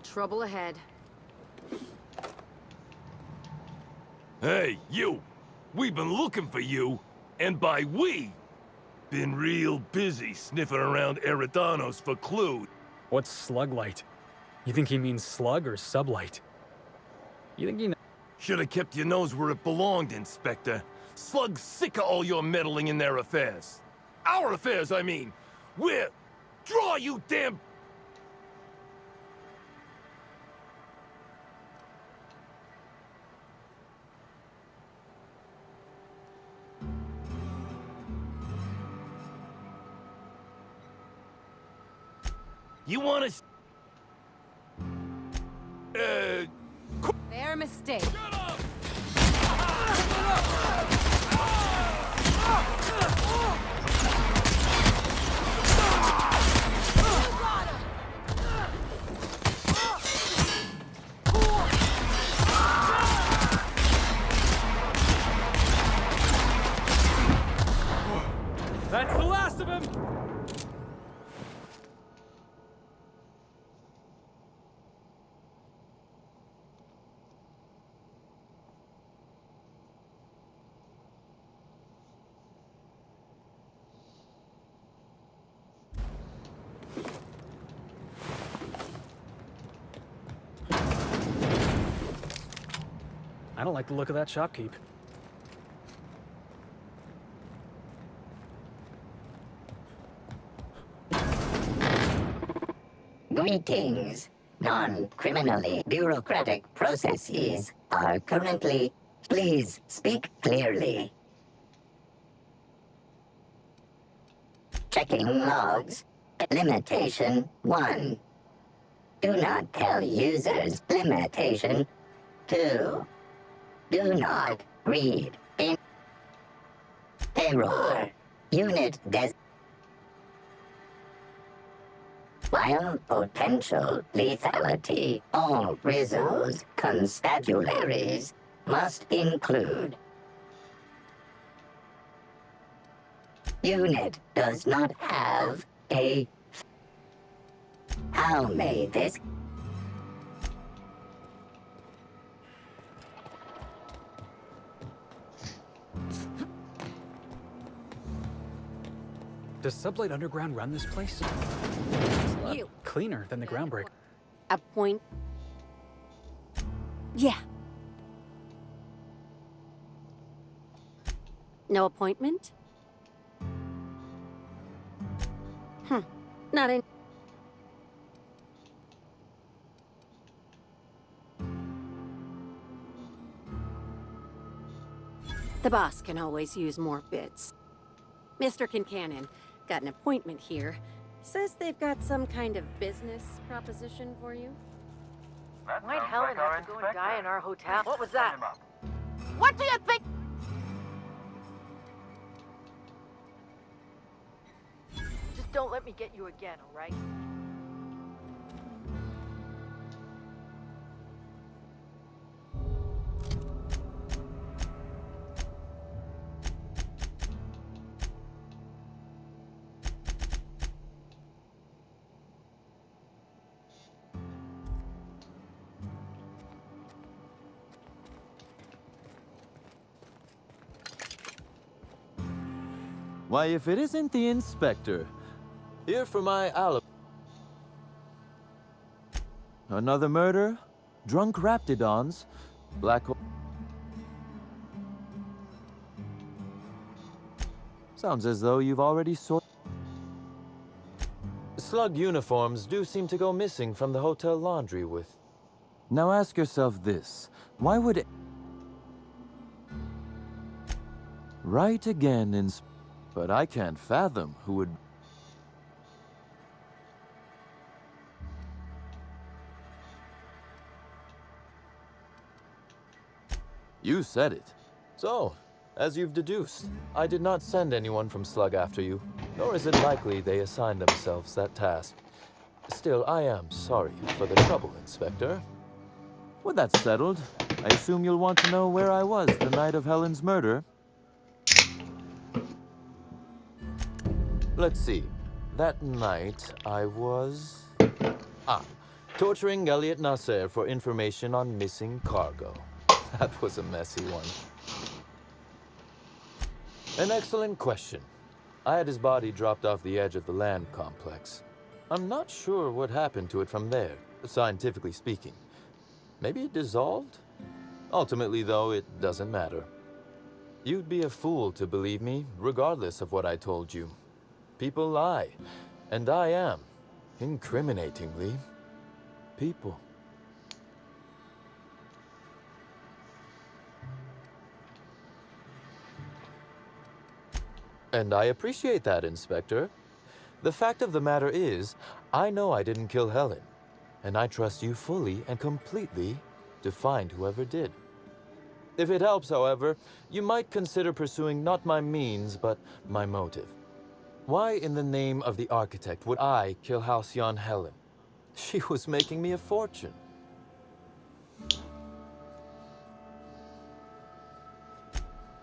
trouble ahead. Hey, you! We've been looking for you, and by we, been real busy sniffing around Eridanos for clues. What's slug light? You think he means slug or sublight? You think he knows? Should have kept your nose where it belonged, Inspector. Slug's sick of all your meddling in their affairs. Our affairs, I mean. We're... Draw, you damn... You wanna... Fair mistake. Shut up! That's the last of him! I don't like the look of that shopkeep. Greetings. Non-criminally bureaucratic processes are currently... Please speak clearly. Checking logs. Limitation 1. Do not tell users. Limitation 2. Do not read in error. Unit des... While potential lethality, all Rizzo's constabularies must include. Unit does not have a... How may this... Does Sublight Underground run this place? You. Cleaner than the Groundbreaker. A point. Yeah. No appointment? Not in. The boss can always use more bits. Mr. Kincannon, got an appointment here. Says they've got some kind of business proposition for you. Why'd Helen have to go and die in our hotel? What was that? What do you think? Just don't let me get you again, all right? Why, if it isn't the inspector, here for my alibi. Another murder? Drunk Raptidons? Black hole. Sounds as though you've already sorted. Slug uniforms do seem to go missing from the hotel laundry with. Now ask yourself this. Why would... Right again, but I can't fathom who would... You said it. So, as you've deduced, I did not send anyone from Slug after you, nor is it likely they assigned themselves that task. Still, I am sorry for the trouble, Inspector. With that settled, I assume you'll want to know where I was the night of Helen's murder. Let's see. That night, I was... Torturing Elliot Nasser for information on missing cargo. That was a messy one. An excellent question. I had his body dropped off the edge of the land complex. I'm not sure what happened to it from there, scientifically speaking. Maybe it dissolved? Ultimately, though, it doesn't matter. You'd be a fool to believe me, regardless of what I told you. People lie, and I am, incriminatingly, people. And I appreciate that, Inspector. The fact of the matter is, I know I didn't kill Helen, and I trust you fully and completely to find whoever did. If it helps, however, you might consider pursuing not my means, but my motive. Why in the name of the architect would I kill Halcyon Helen? She was making me a fortune.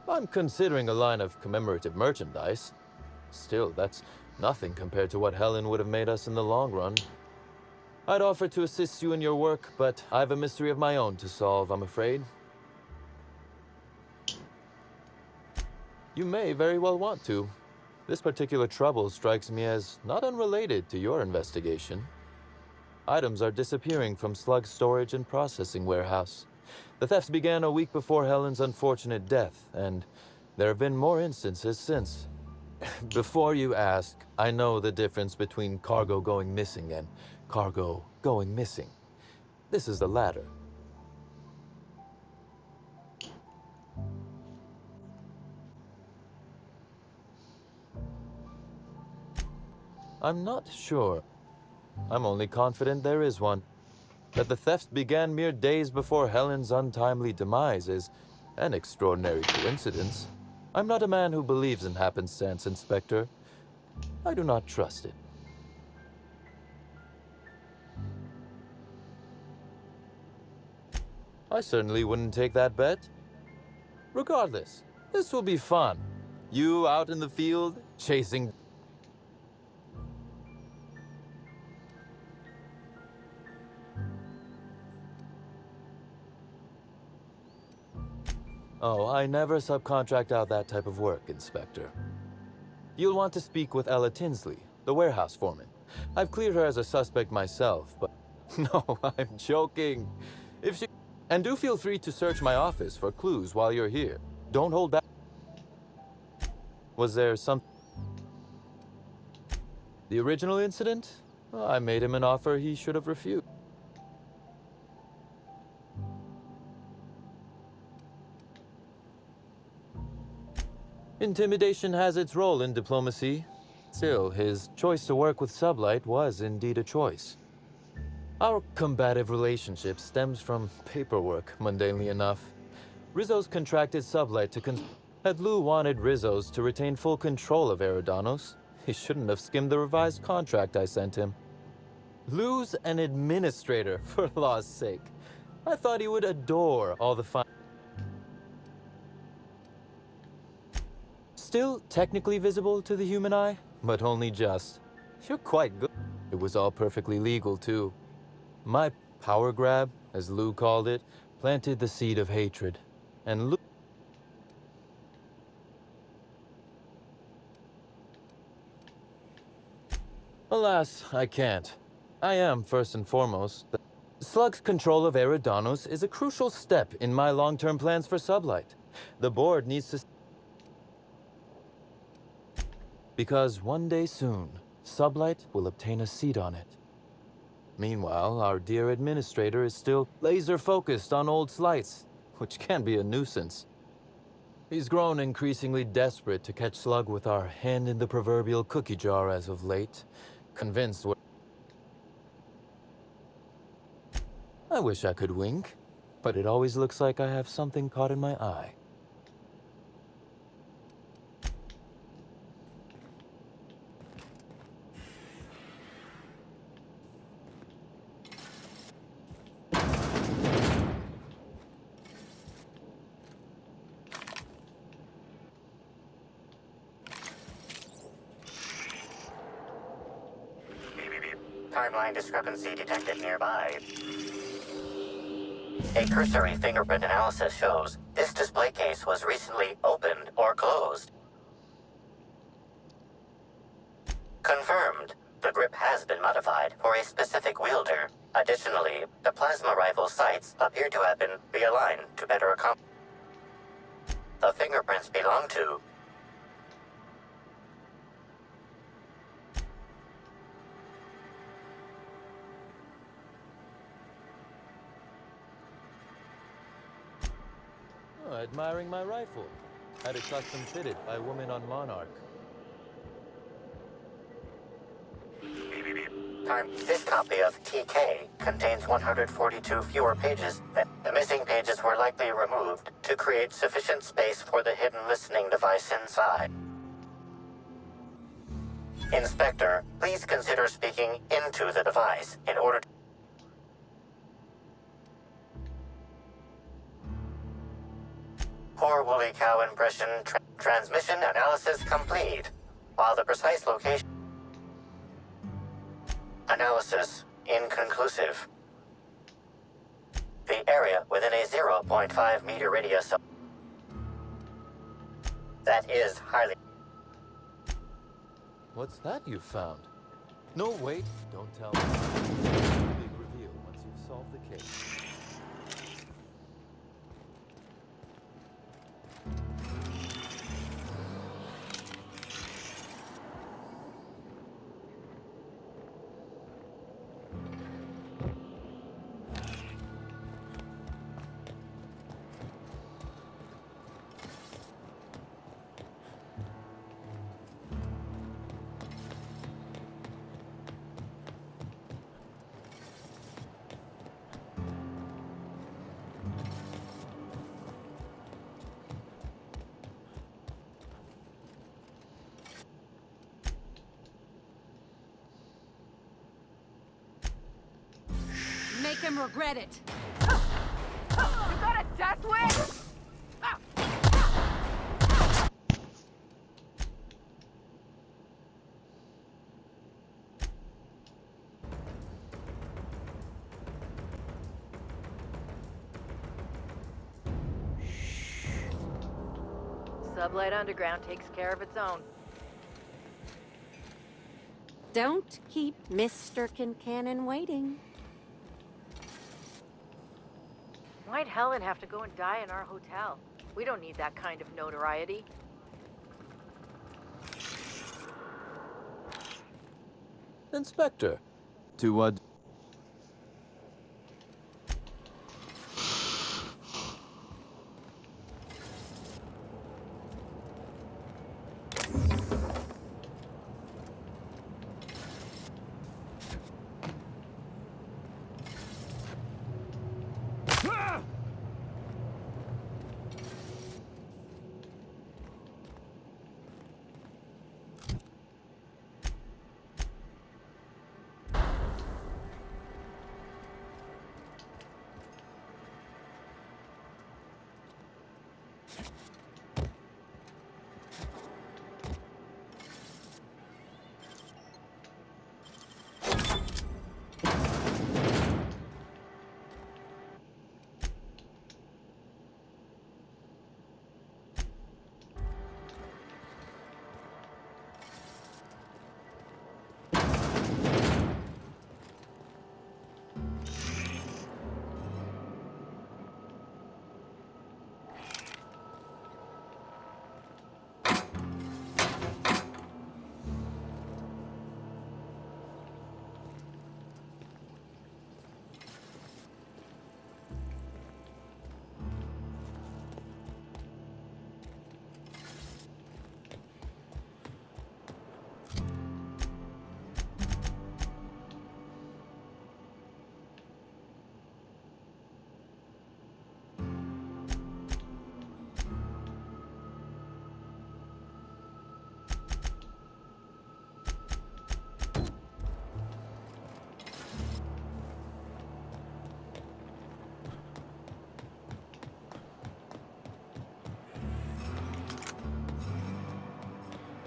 I'm considering a line of commemorative merchandise. Still, that's nothing compared to what Helen would have made us in the long run. I'd offer to assist you in your work, but I have a mystery of my own to solve, I'm afraid. You may very well want to. This particular trouble strikes me as not unrelated to your investigation. Items are disappearing from Slug's storage and processing warehouse. The thefts began a week before Helen's unfortunate death, and there have been more instances since. Before you ask, I know the difference between cargo going missing and cargo going missing. This is the latter. I'm not sure. I'm only confident there is one. That the thefts began mere days before Helen's untimely demise is an extraordinary coincidence. I'm not a man who believes in happenstance, Inspector. I do not trust it. I certainly wouldn't take that bet. Regardless, this will be fun. You out in the field, chasing... Oh, I never subcontract out that type of work, Inspector. You'll want to speak with Ella Tinsley, the warehouse foreman. I've cleared her as a suspect myself, but... No, I'm joking. If she... And do feel free to search my office for clues while you're here. Don't hold back. Was there some... The original incident? Well, I made him an offer he should have refused. Intimidation has its role in diplomacy. Still, his choice to work with Sublight was indeed a choice. Our combative relationship stems from paperwork, mundanely enough. Rizzo's contracted Sublight to Had Lou wanted Rizzo's to retain full control of Eridanos, he shouldn't have skimmed the revised contract I sent him. Lou's an administrator, for law's sake. I thought he would adore all the fine... Still technically visible to the human eye, but only just. You're quite good. It was all perfectly legal, too. My power grab, as Lou called it, planted the seed of hatred. And Lou... Alas, I can't. I am, first and foremost, Slug's control of Eridanos is a crucial step in my long-term plans for Sublight. The board needs to... Because one day soon, Sublight will obtain a seat on it. Meanwhile, our dear administrator is still laser-focused on old slights, which can be a nuisance. He's grown increasingly desperate to catch Slug with our hand in the proverbial cookie jar as of late, convinced we're... I wish I could wink, but it always looks like I have something caught in my eye. timeline discrepancy detected nearby. A cursory fingerprint analysis shows this display case was recently opened or closed. Confirmed. The grip has been modified for a specific wielder. Additionally, the plasma rifle sights appear to have been realigned to better accomplish. The fingerprints belong to... Oh, admiring my rifle. Had it custom fitted by a woman on Monarch. This copy of TK contains 142 fewer pages. The missing pages were likely removed to create sufficient space for the hidden listening device inside. Inspector, please consider speaking into the device in order to... Poor woolly cow impression transmission analysis complete. While the precise location... Analysis inconclusive. The area within a 0.5 meter radius of... That is highly... What's that you found? No, wait, don't tell me. Big reveal once you've solved the case. Make him regret it. You got a death wish? Sublight Underground takes care of its own. Don't keep Mr. Kincannon waiting. Why'd Helen have to go and die in our hotel? We don't need that kind of notoriety. Inspector, to what?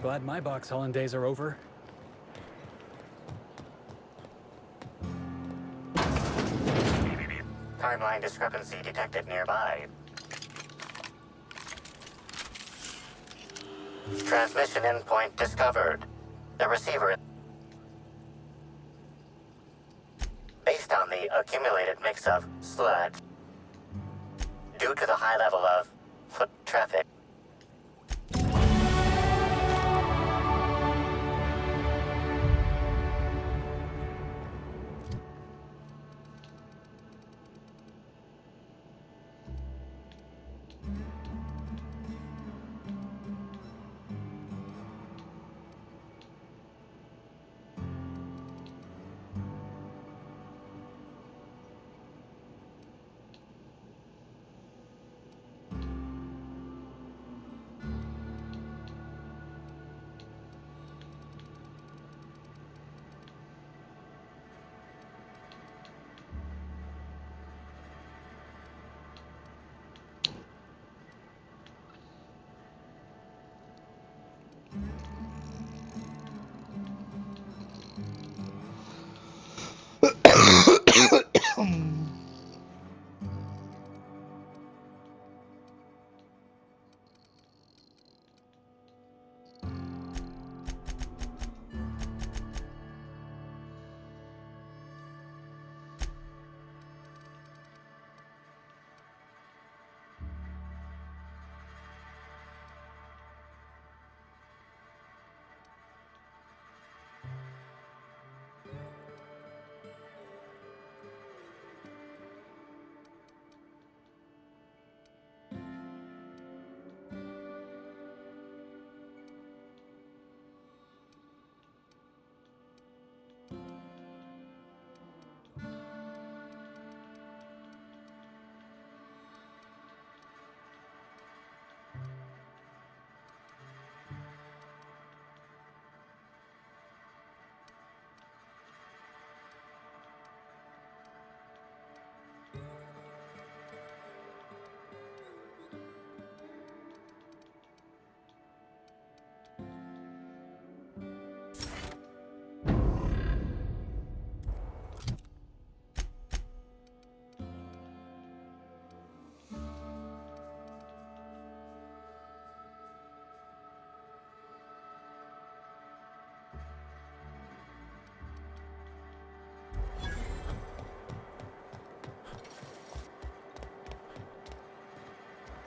Glad my box hauling days are over. timeline discrepancy detected nearby. Transmission endpoint discovered. The receiver... Based on the accumulated mix of sludge, due to the high level of foot traffic,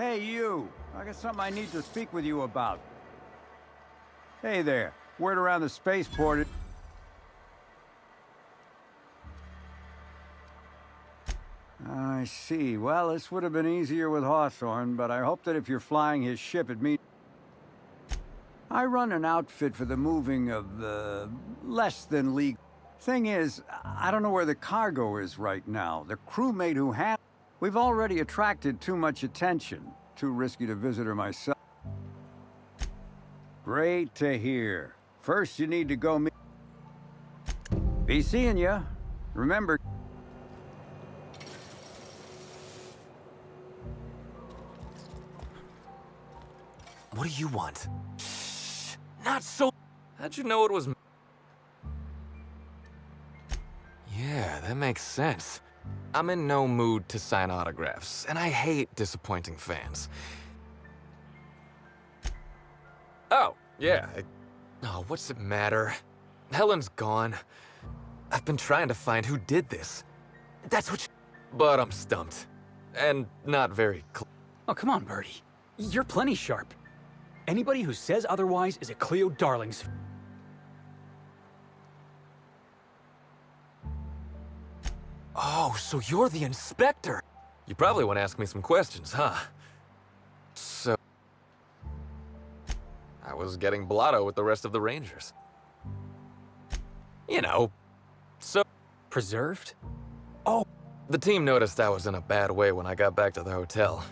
Hey, you! I got something I need to speak with you about. Hey there. Word around the spaceport... I see. Well, this would have been easier with Hawthorne, but I hope that if you're flying his ship, it means... I run an outfit for the moving of the less than legal... Thing is, I don't know where the cargo is right now. The crewmate who had... We've already attracted too much attention. Too risky to visit her myself. Great to hear. First, you need to go meet... Be seeing ya. Remember... What do you want? Shh, not so... How'd you know it was... Yeah, that makes sense. I'm in no mood to sign autographs, and I hate disappointing fans. Oh, yeah. Oh, what's it matter? Helen's gone. I've been trying to find who did this. That's what But I'm stumped. And not very Oh, come on, Birdie. You're plenty sharp. Anybody who says otherwise is a Cleo Darling's... Oh, so you're the inspector! You probably want to ask me some questions, huh? So... I was getting blotto with the rest of the Rangers. You know, so... Preserved? Oh! The team noticed I was in a bad way when I got back to the hotel.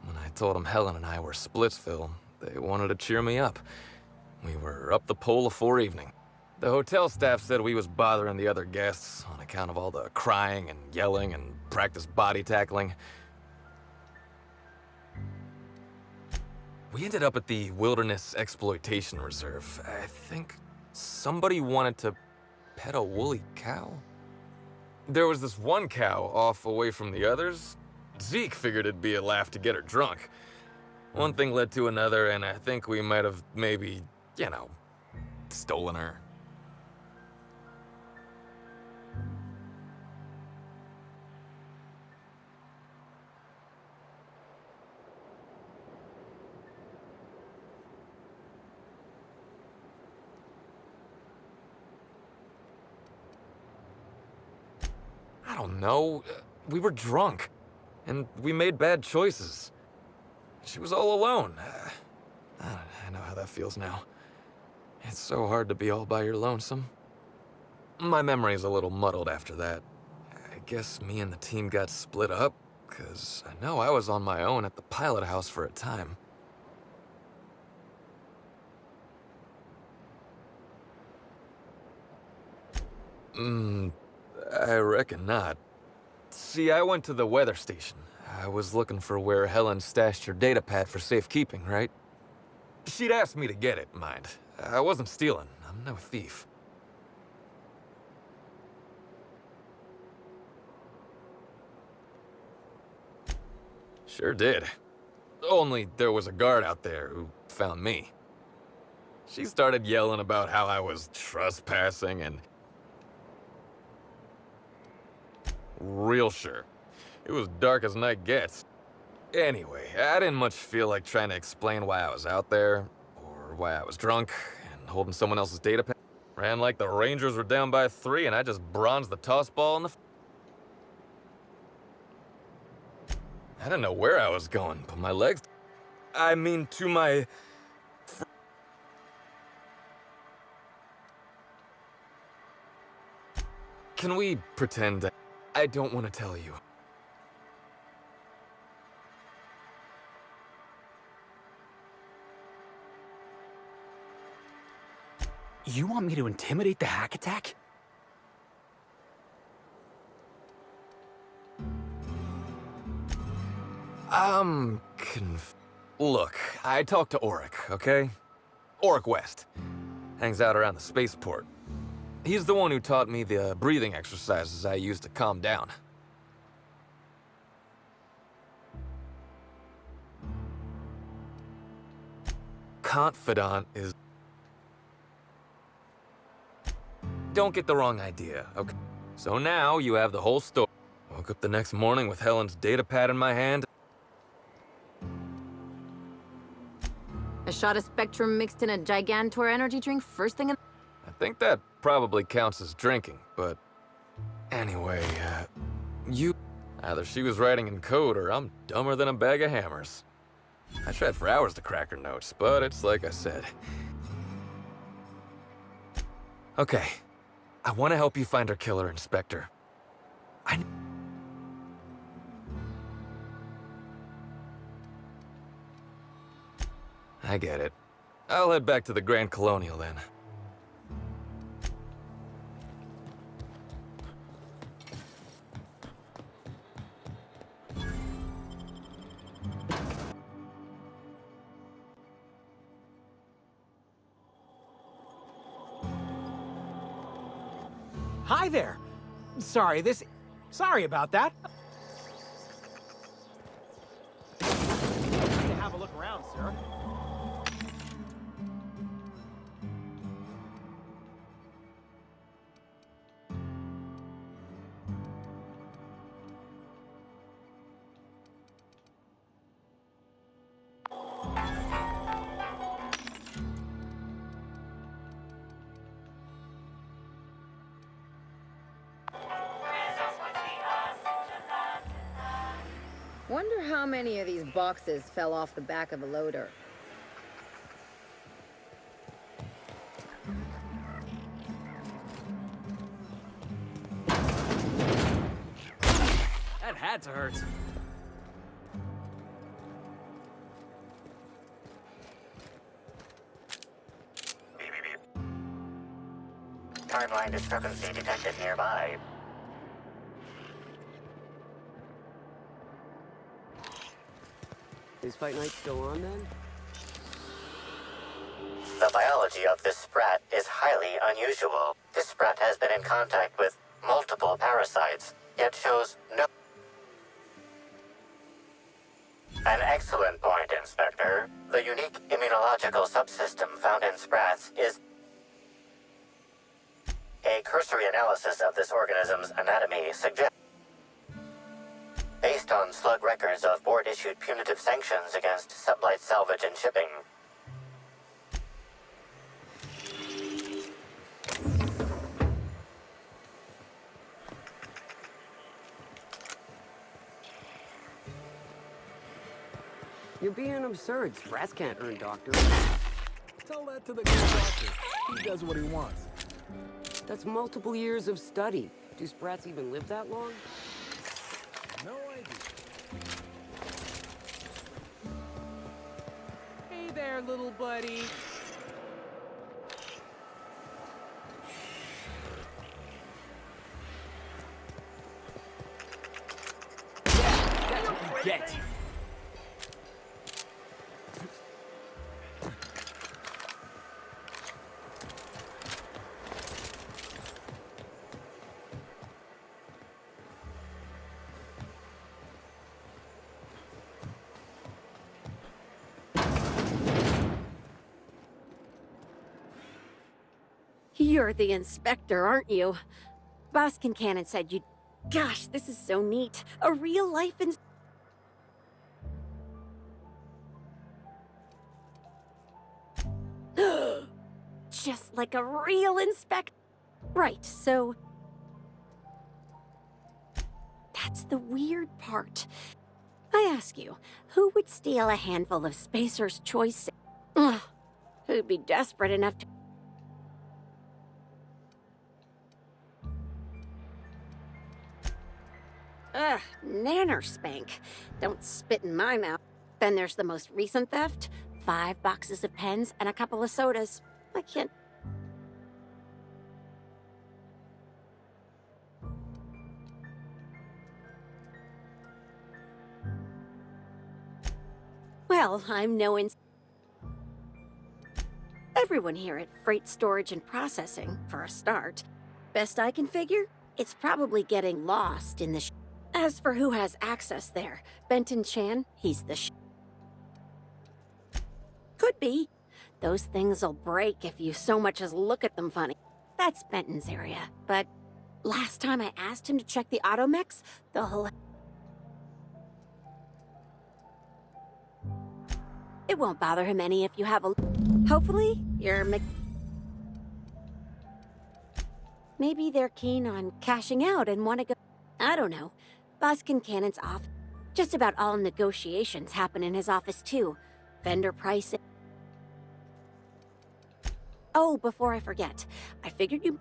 When I told them Helen and I were Splitsville, they wanted to cheer me up. We were up the pole afore evening. The hotel staff said we was bothering the other guests on account of all the crying and yelling and practice body tackling. We ended up at the Wilderness Exploitation Reserve. I think somebody wanted to pet a woolly cow. There was this one cow off away from the others. Zeke figured it'd be a laugh to get her drunk. One thing led to another, and I think we might have maybe, you know, stolen her. I don't know. We were drunk, and we made bad choices. She was all alone. I know how that feels now. It's so hard to be all by your lonesome. My memory's a little muddled after that. I guess me and the team got split up, 'cause I know I was on my own at the pilot house for a time. I reckon not. See, I went to the weather station. I was looking for where Helen stashed her datapad for safekeeping, right? She'd asked me to get it, mind. I wasn't stealing. I'm no thief. Sure did. Only there was a guard out there who found me. She started yelling about how I was trespassing and... Real sure. It was dark as night gets. Anyway, I didn't much feel like trying to explain why I was out there, or why I was drunk, and holding someone else's data pad. Ran like the Rangers were down by 3, and I just bronzed the toss ball in the... I didn't know where I was going, but my legs... I mean, to my... Can we pretend that I don't want to tell you? You want me to intimidate the hack attack? Look, I talked to Auric, okay? Auric West. Hangs out around the spaceport. He's the one who taught me the breathing exercises I use to calm down. Confidant is... Don't get the wrong idea, okay? So now you have the whole story. Woke up the next morning with Helen's datapad in my hand. A shot of Spectrum mixed in a Gigantor energy drink first thing in... I think that probably counts as drinking, but... Anyway, either she was writing in code or I'm dumber than a bag of hammers. I tried for hours to crack her notes, but it's like I said. Okay, I want to help you find her killer, Inspector. I get it. I'll head back to the Grand Colonial then. Hi there. Sorry about that. To have a look around, sir. Wonder how many of these boxes fell off the back of the loader. That had to hurt. Timeline discrepancy detected nearby. Is Fight Night still on, then? The biology of this sprat is highly unusual. This sprat has been in contact with multiple parasites, yet shows no... An excellent point, Inspector. The unique immunological subsystem found in Sprats is... A cursory analysis of this organism's anatomy suggests... Based on slug records of board-issued punitive sanctions against sublight salvage and shipping. You're being absurd. Sprats can't earn doctors. Tell that to the good doctor. He does what he wants. That's multiple years of study. Do Sprats even live that long? No idea. Hey there, little buddy. Yeah, that's what you get. You're the inspector, aren't you? Boss Kincannon said you'd... Gosh, this is so neat. A real-life Just like a real inspector. Right, so... That's the weird part. I ask you, who would steal a handful of Spacer's Choice... Ugh, who'd be desperate enough to... Ugh, nanner spank. Don't spit in my mouth. Then there's the most recent theft. 5 boxes of pens and a couple of sodas. I can't... Well, I'm no Everyone here at Freight Storage and Processing, for a start. Best I can figure, it's probably getting lost in the As for who has access there, Benton Chan, he's the Could be. Those things'll break if you so much as look at them funny. That's Benton's area, but last time I asked him to check the automechs, the whole... It won't bother him any if you have a... Hopefully, you're Maybe they're keen on cashing out and want to go... I don't know. Boss Kincannon's off. Just about all negotiations happen in his office, too. Vendor pricing. Oh, before I forget, I figured you...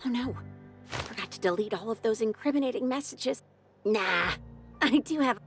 Oh no. I forgot to delete all of those incriminating messages. Nah, I do have...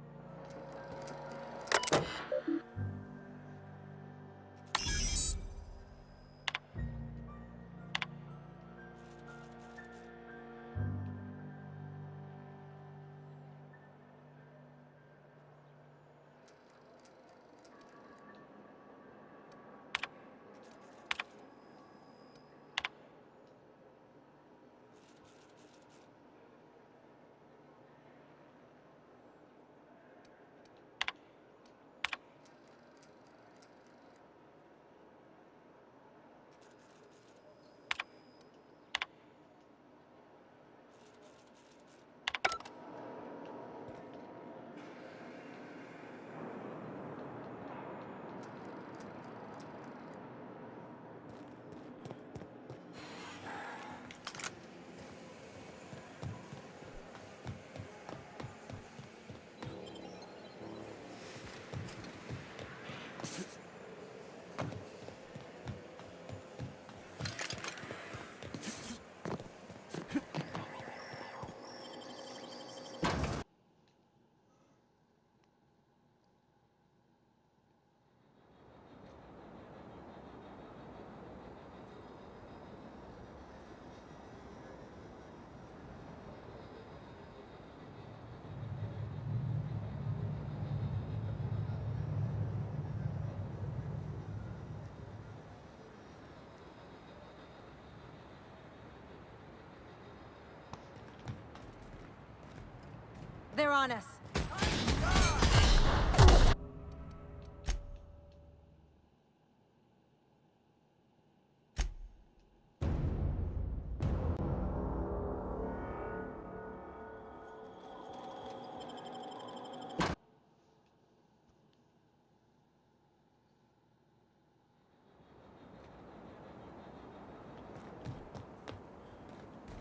They're on us.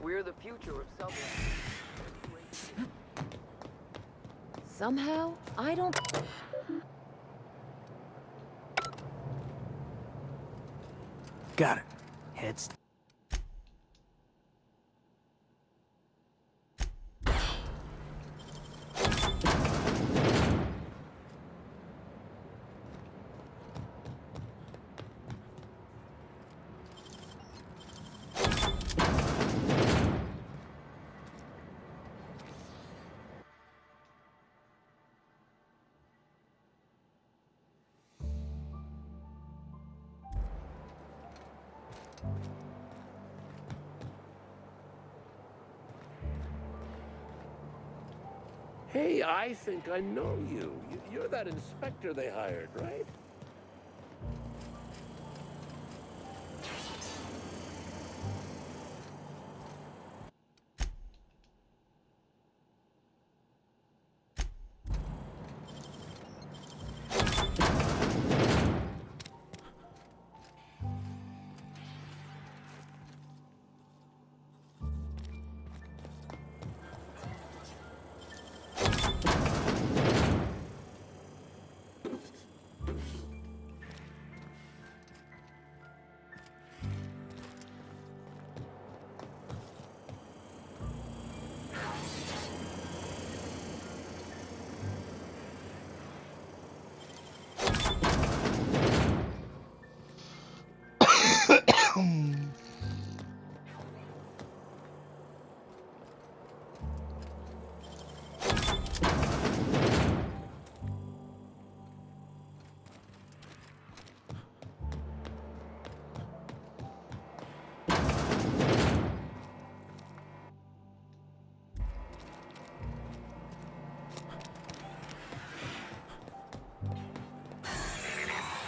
We're the future of subway. Somehow, I don't... Got it. Heads. Hey, I think I know you. You're that inspector they hired, right?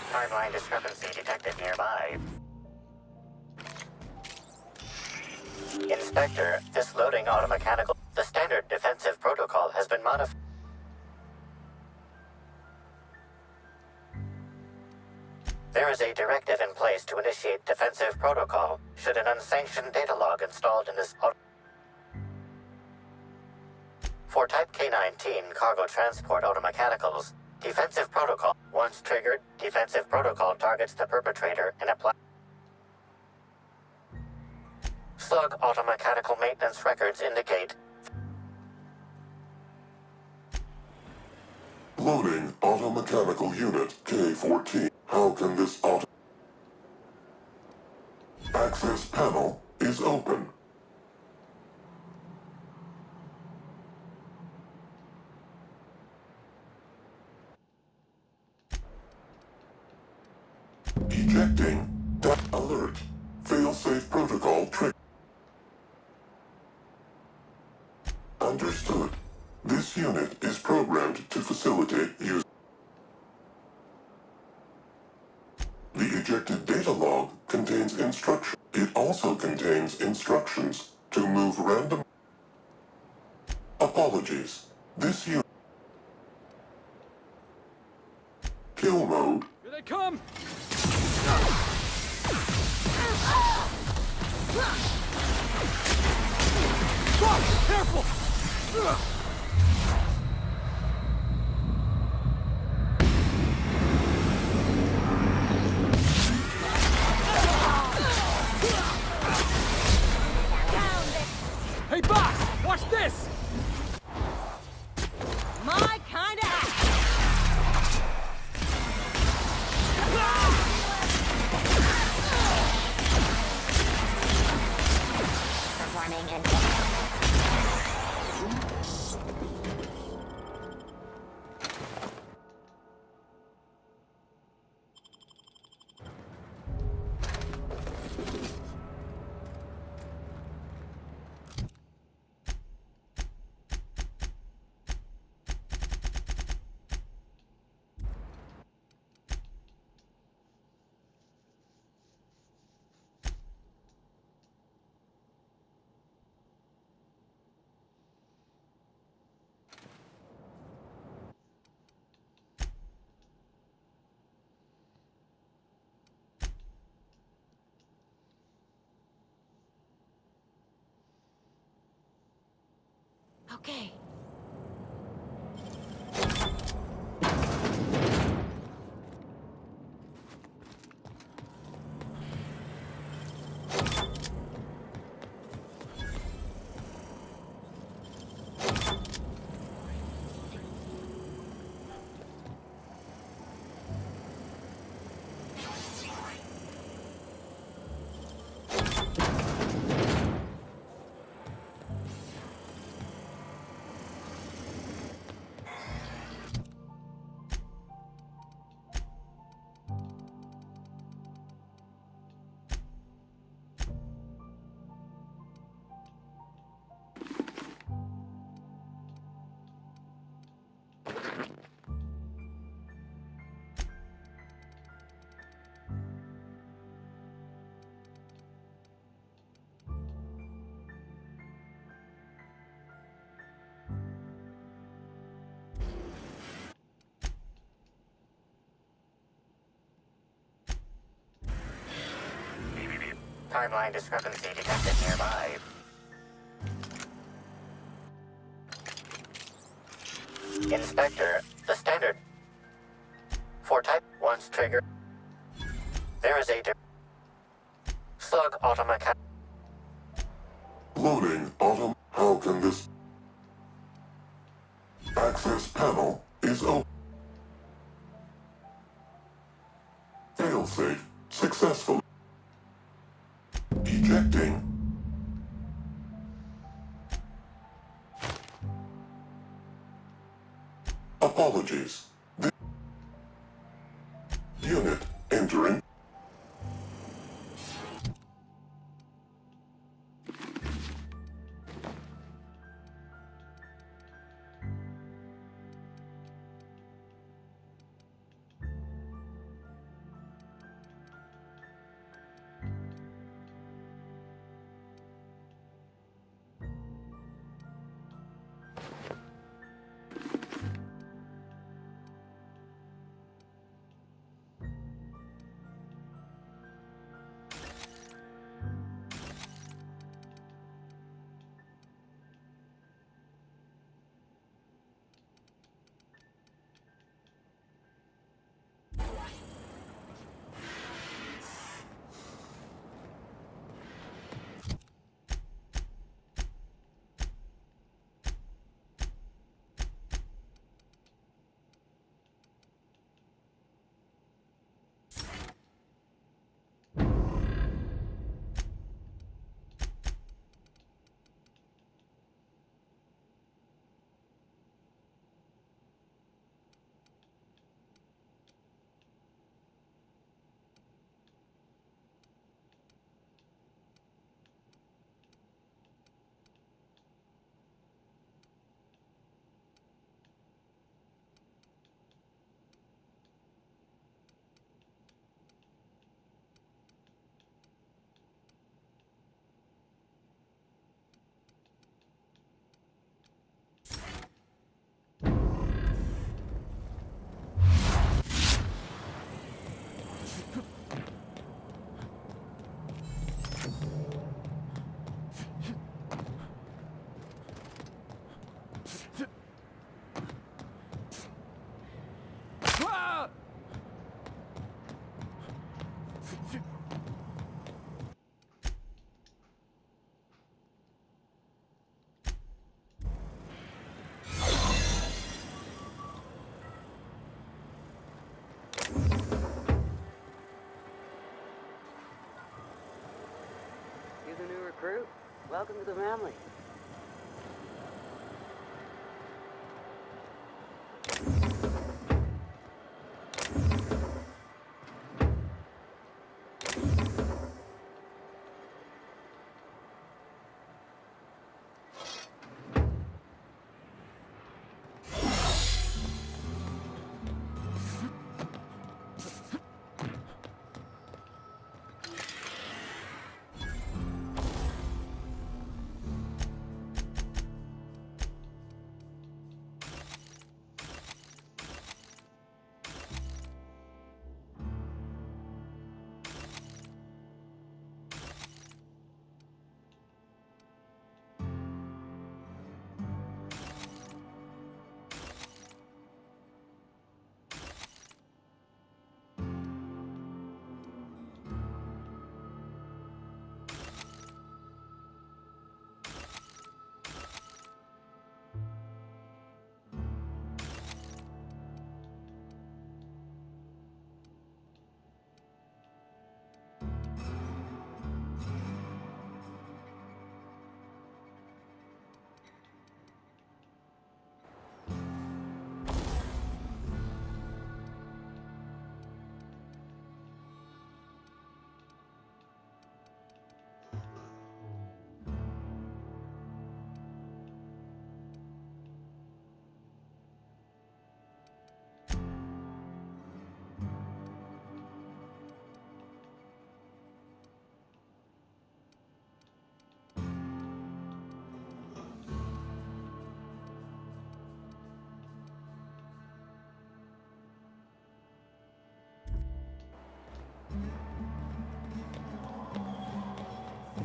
Timeline discrepancy detected nearby. Inspector, this loading automechanical... The standard defensive protocol has been modified. There is a directive in place to initiate defensive protocol should an unsanctioned data log installed in this For Type K-19 cargo transport automechanicals, defensive protocol. Once triggered, defensive protocol targets the perpetrator and apply. Slug automechanical maintenance records indicate. Loading automechanical unit K-14. How can this auto... Access panel is open. Ejecting. Alert. Failsafe protocol trick. Understood. This unit is programmed to facilitate use. The ejected data log contains instructions. It also contains instructions to move random. Apologies. This unit. Kill mode. Here they come! Careful! Hey, boss! Watch this! My kind of act. Performing Okay. Timeline discrepancy detected nearby. Inspector, the standard for type once triggered. There is a slug automatic. Loading autom. How can this access panel is open? Failsafe successful. Ejecting. Apologies. The unit entering. You the new recruit? Welcome to the family.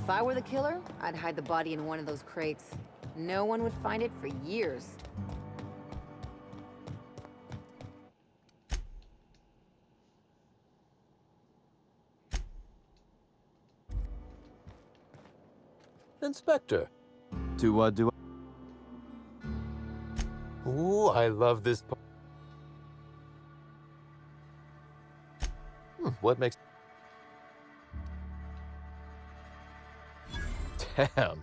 If I were the killer, I'd hide the body in one of those crates. No one would find it for years. Inspector, do I? Ooh, I love this part. What makes... Damn.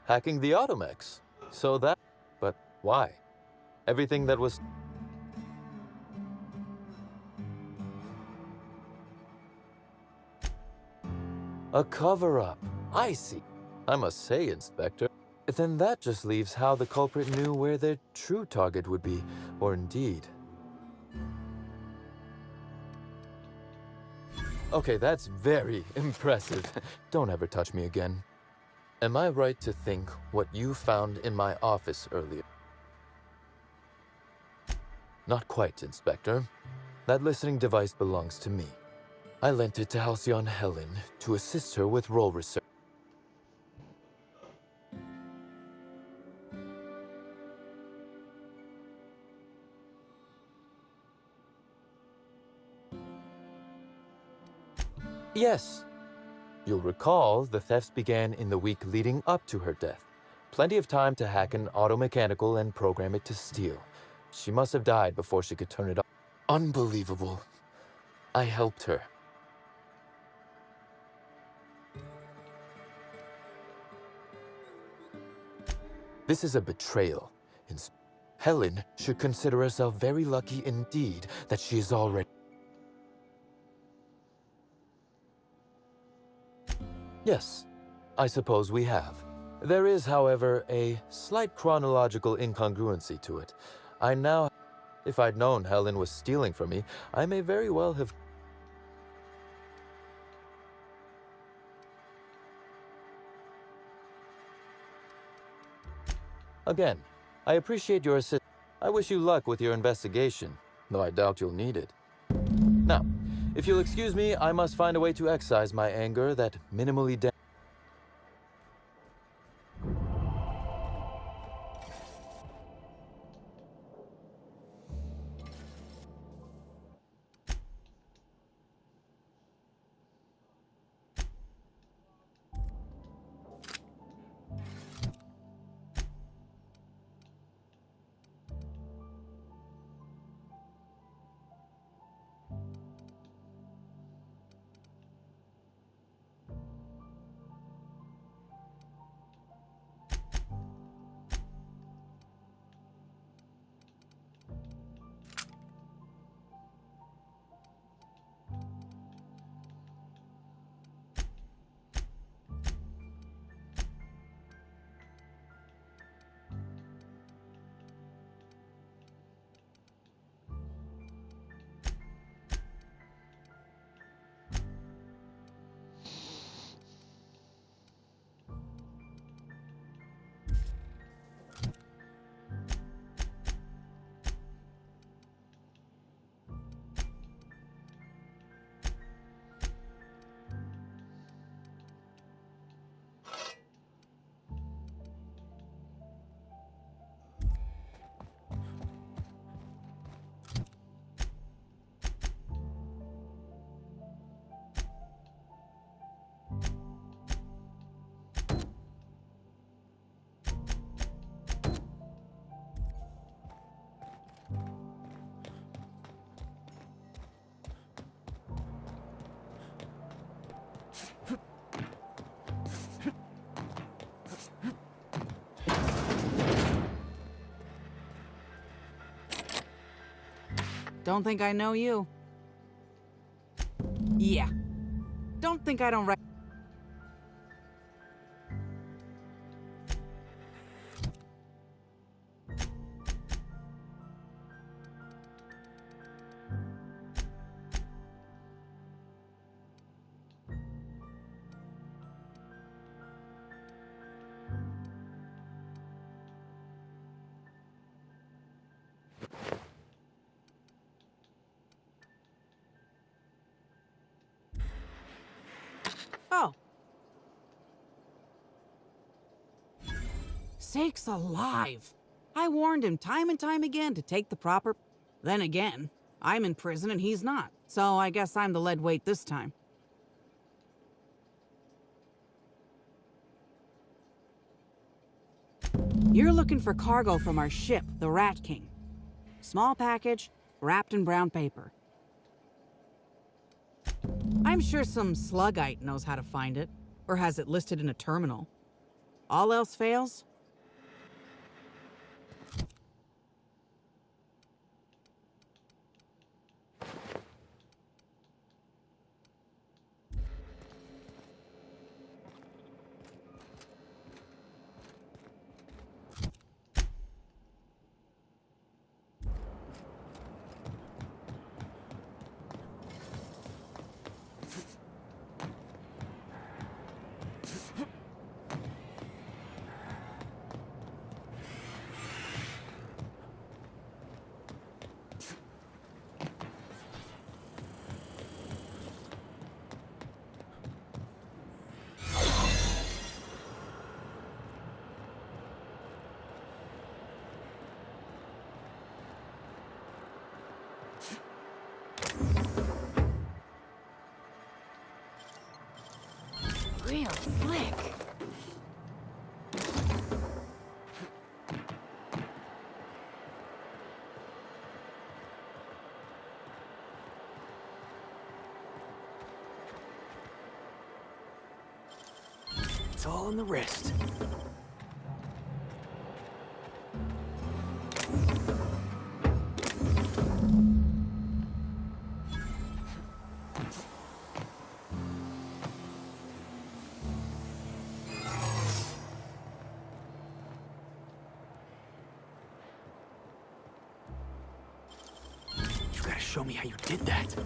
Hacking the Automex. So that... But why? Everything that was... A cover-up. I see. I must say, Inspector, then that just leaves how the culprit knew where their true target would be, or indeed. Okay, that's very impressive. Don't ever touch me again. Am I right to think what you found in my office earlier? Not quite, Inspector. That listening device belongs to me. I lent it to Halcyon Helen to assist her with role research. Yes. You'll recall the thefts began in the week leading up to her death. Plenty of time to hack an automechanical and program it to steal. She must have died before she could turn it off. Unbelievable. I helped her. This is a betrayal. Helen should consider herself very lucky indeed that she is already... Yes, I suppose we have. There is, however, a slight chronological incongruency to it. I now... If I'd known Helen was stealing from me, I may very well have... Again, I appreciate your assistance. I wish you luck with your investigation, though I doubt you'll need it. Now, if you'll excuse me, I must find a way to excise my anger that minimally Don't think I know you. Yeah. Don't think I don't rec- Oh. sakes alive! I warned him time and time again to take the proper... Then again, I'm in prison and he's not, so I guess I'm the lead weight this time. You're looking for cargo from our ship, the Rat King. Small package, wrapped in brown paper. I'm sure some slugite knows how to find it, or has it listed in a terminal. All else fails? Real slick. It's all in the wrist. You gotta show me how you did that.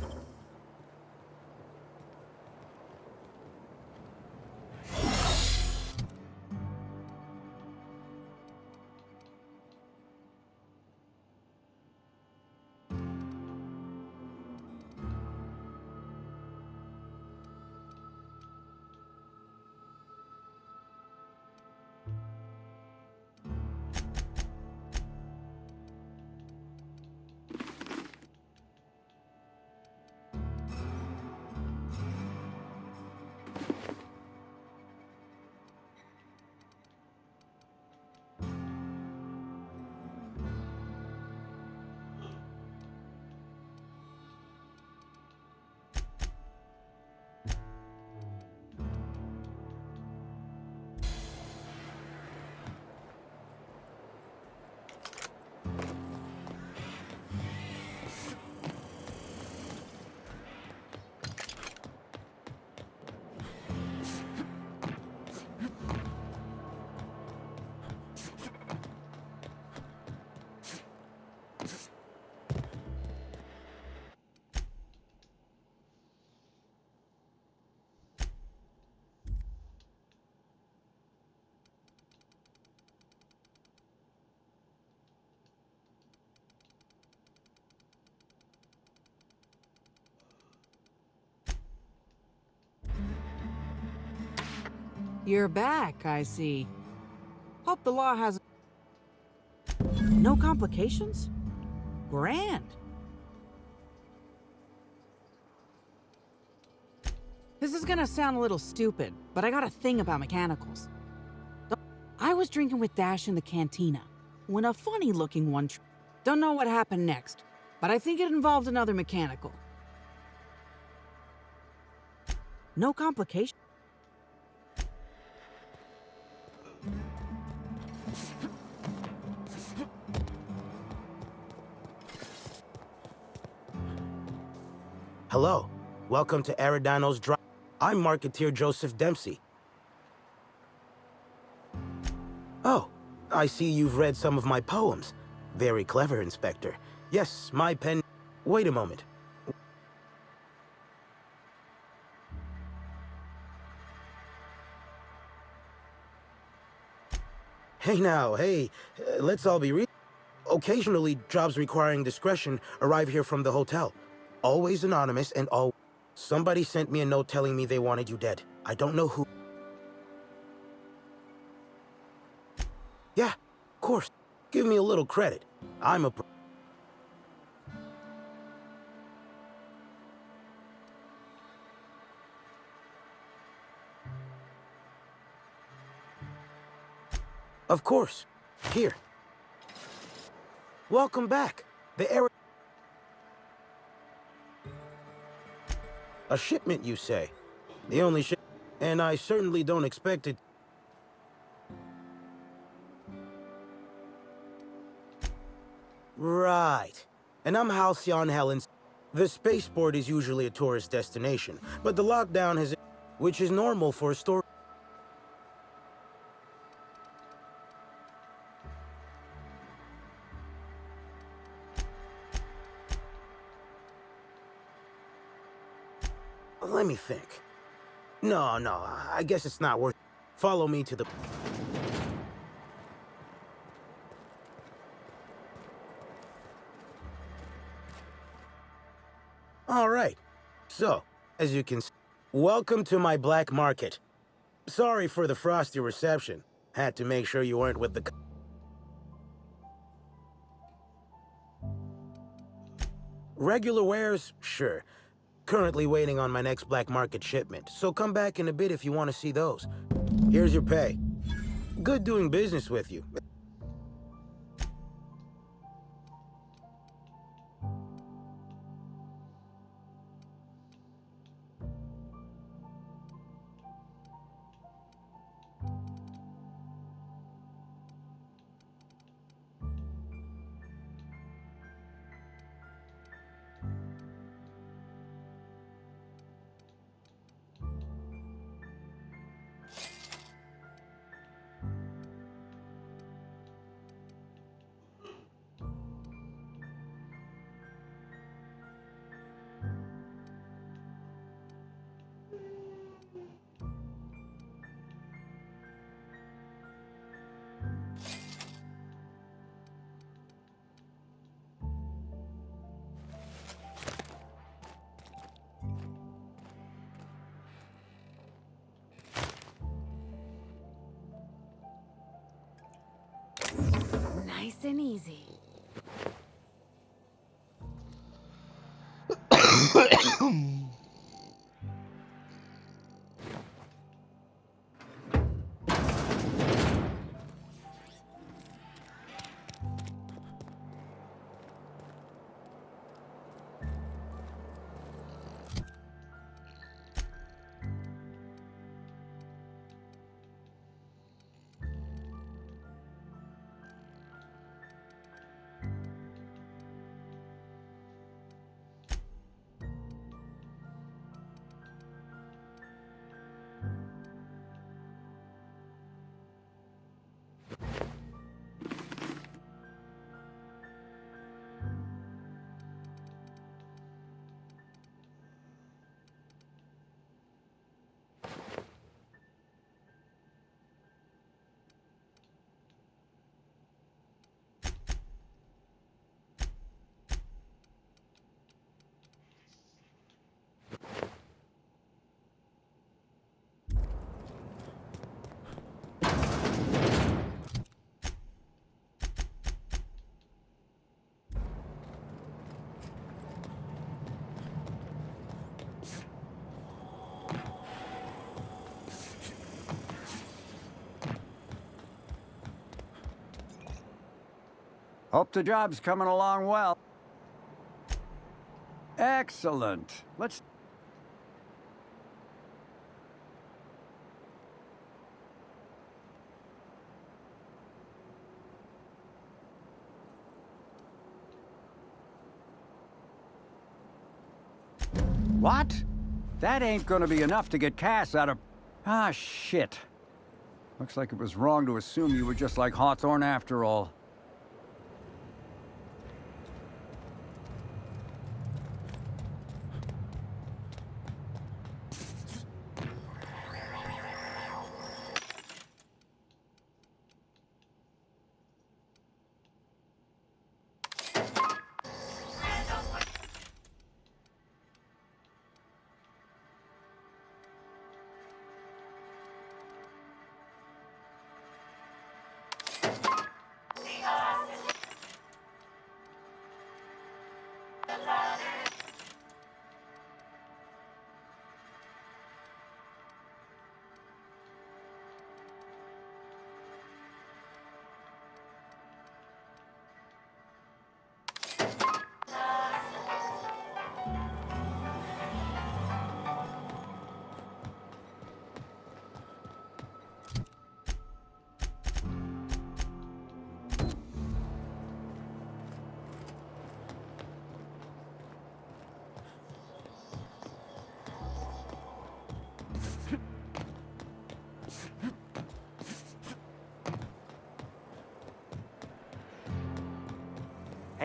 You're back, I see. Hope the law has... No complications? Grand. This is gonna sound a little stupid, but I got a thing about mechanicals. I was drinking with Dash in the cantina, when a funny-looking one... Don't know what happened next, but I think it involved another mechanical. No complications? Hello. Welcome to Aridano's Drive. I'm Marketeer Joseph Dempsey. Oh, I see you've read some of my poems. Very clever, Inspector. Yes, my pen... Wait a moment. Hey now, hey. Let's all be real. Occasionally, jobs requiring discretion arrive here from the hotel. Always anonymous and all... Somebody sent me a note telling me they wanted you dead. I don't know who... Yeah, Give me a little credit. I'm a... Of course. Here. Welcome back. The air... A shipment, you say? The only ship... And I certainly don't expect it... Right. And I'm Halcyon Helens. The spaceport is usually a tourist destination, but the lockdown has... Which is normal for a store... Let me think. No, I guess it's not worth... Follow me to the... All right. So, as you can see, welcome to my black market. Sorry for the frosty reception. Had to make sure you weren't with the... Regular wares? Sure. Currently waiting on my next black market shipment, so come back in a bit if you want to see those. Here's your pay. Good doing business with you. Nice and easy. Hope the job's coming along well. Excellent. Let's... What? That ain't gonna be enough to get Cass out of... Ah, shit. Looks like it was wrong to assume you were just like Hawthorne after all.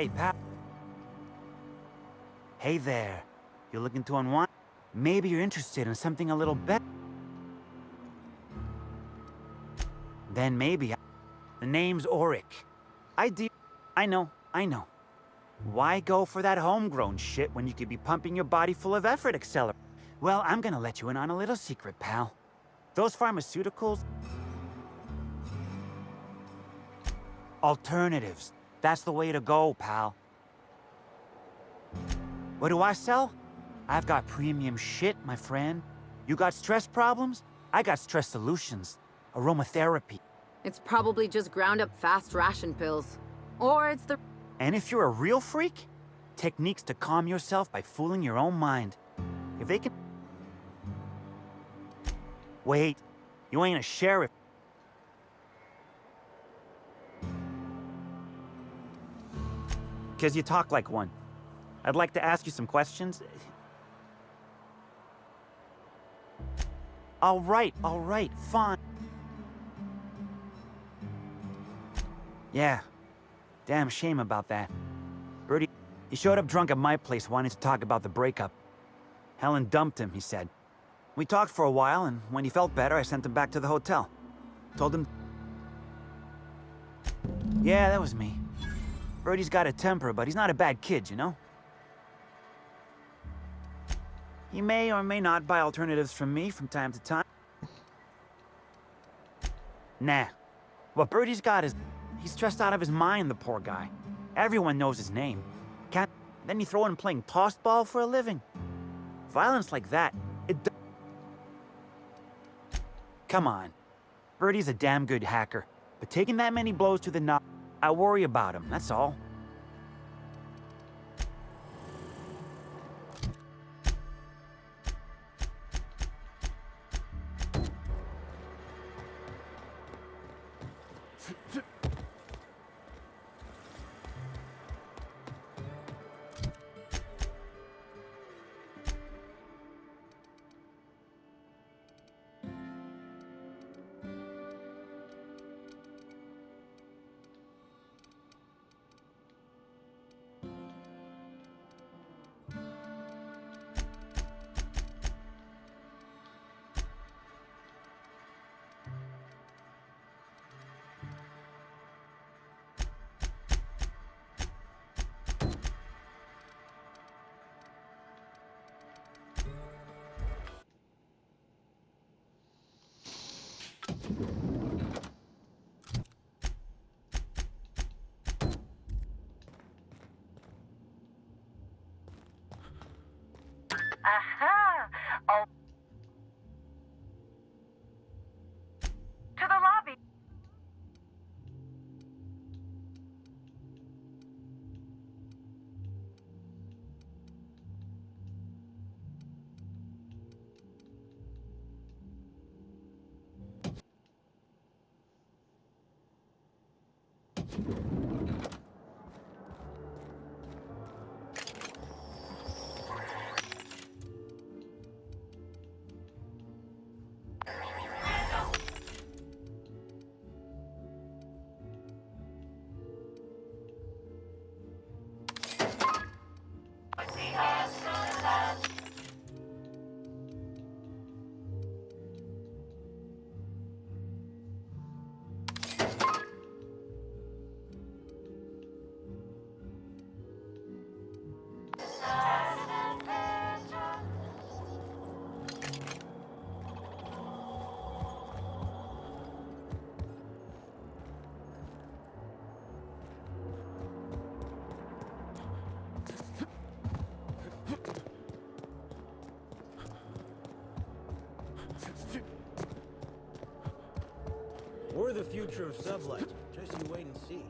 Hey, pal. Hey there. You're looking to unwind? Maybe you're interested in something a little better. Then maybe. The name's Auric. I know. Why go for that homegrown shit when you could be pumping your body full of effort accelerator? Well, I'm gonna let you in on a little secret, pal. Those pharmaceuticals... Alternatives. That's the way to go, pal. What do I sell? I've got premium shit, my friend. You got stress problems? I got stress solutions. Aromatherapy. It's probably just ground up fast ration pills. Or it's the... And if you're a real freak, techniques to calm yourself by fooling your own mind. If they can... Wait, you ain't a sheriff. Because you talk like one. I'd like to ask you some questions. All right, fine. Yeah, damn shame about that. Birdie, he showed up drunk at my place wanting to talk about the breakup. Helen dumped him, he said. We talked for a while, and when he felt better, I sent him back to the hotel. Told him... Yeah, that was me. Birdie's got a temper, but he's not a bad kid, you know? He may or may not buy alternatives from me from time to time. Nah. What Birdie's got is... He's stressed out of his mind, the poor guy. Everyone knows his name. Then you throw in playing tossball for a living. Violence like that, Come on. Birdie's a damn good hacker, but taking that many blows to the knob, I worry about him, that's all. Aha! Oh. To the lobby. We're the future of sublight. Just you wait and see.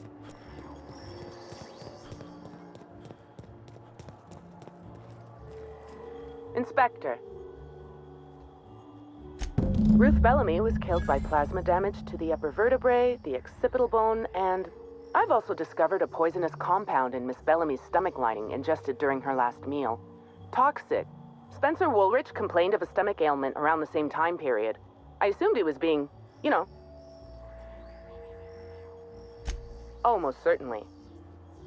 Inspector. Ruth Bellamy was killed by plasma damage to the upper vertebrae, the occipital bone, and I've also discovered a poisonous compound in Miss Bellamy's stomach lining ingested during her last meal. Toxic. Spencer Woolrich complained of a stomach ailment around the same time period. I assumed he was being, Oh, most certainly.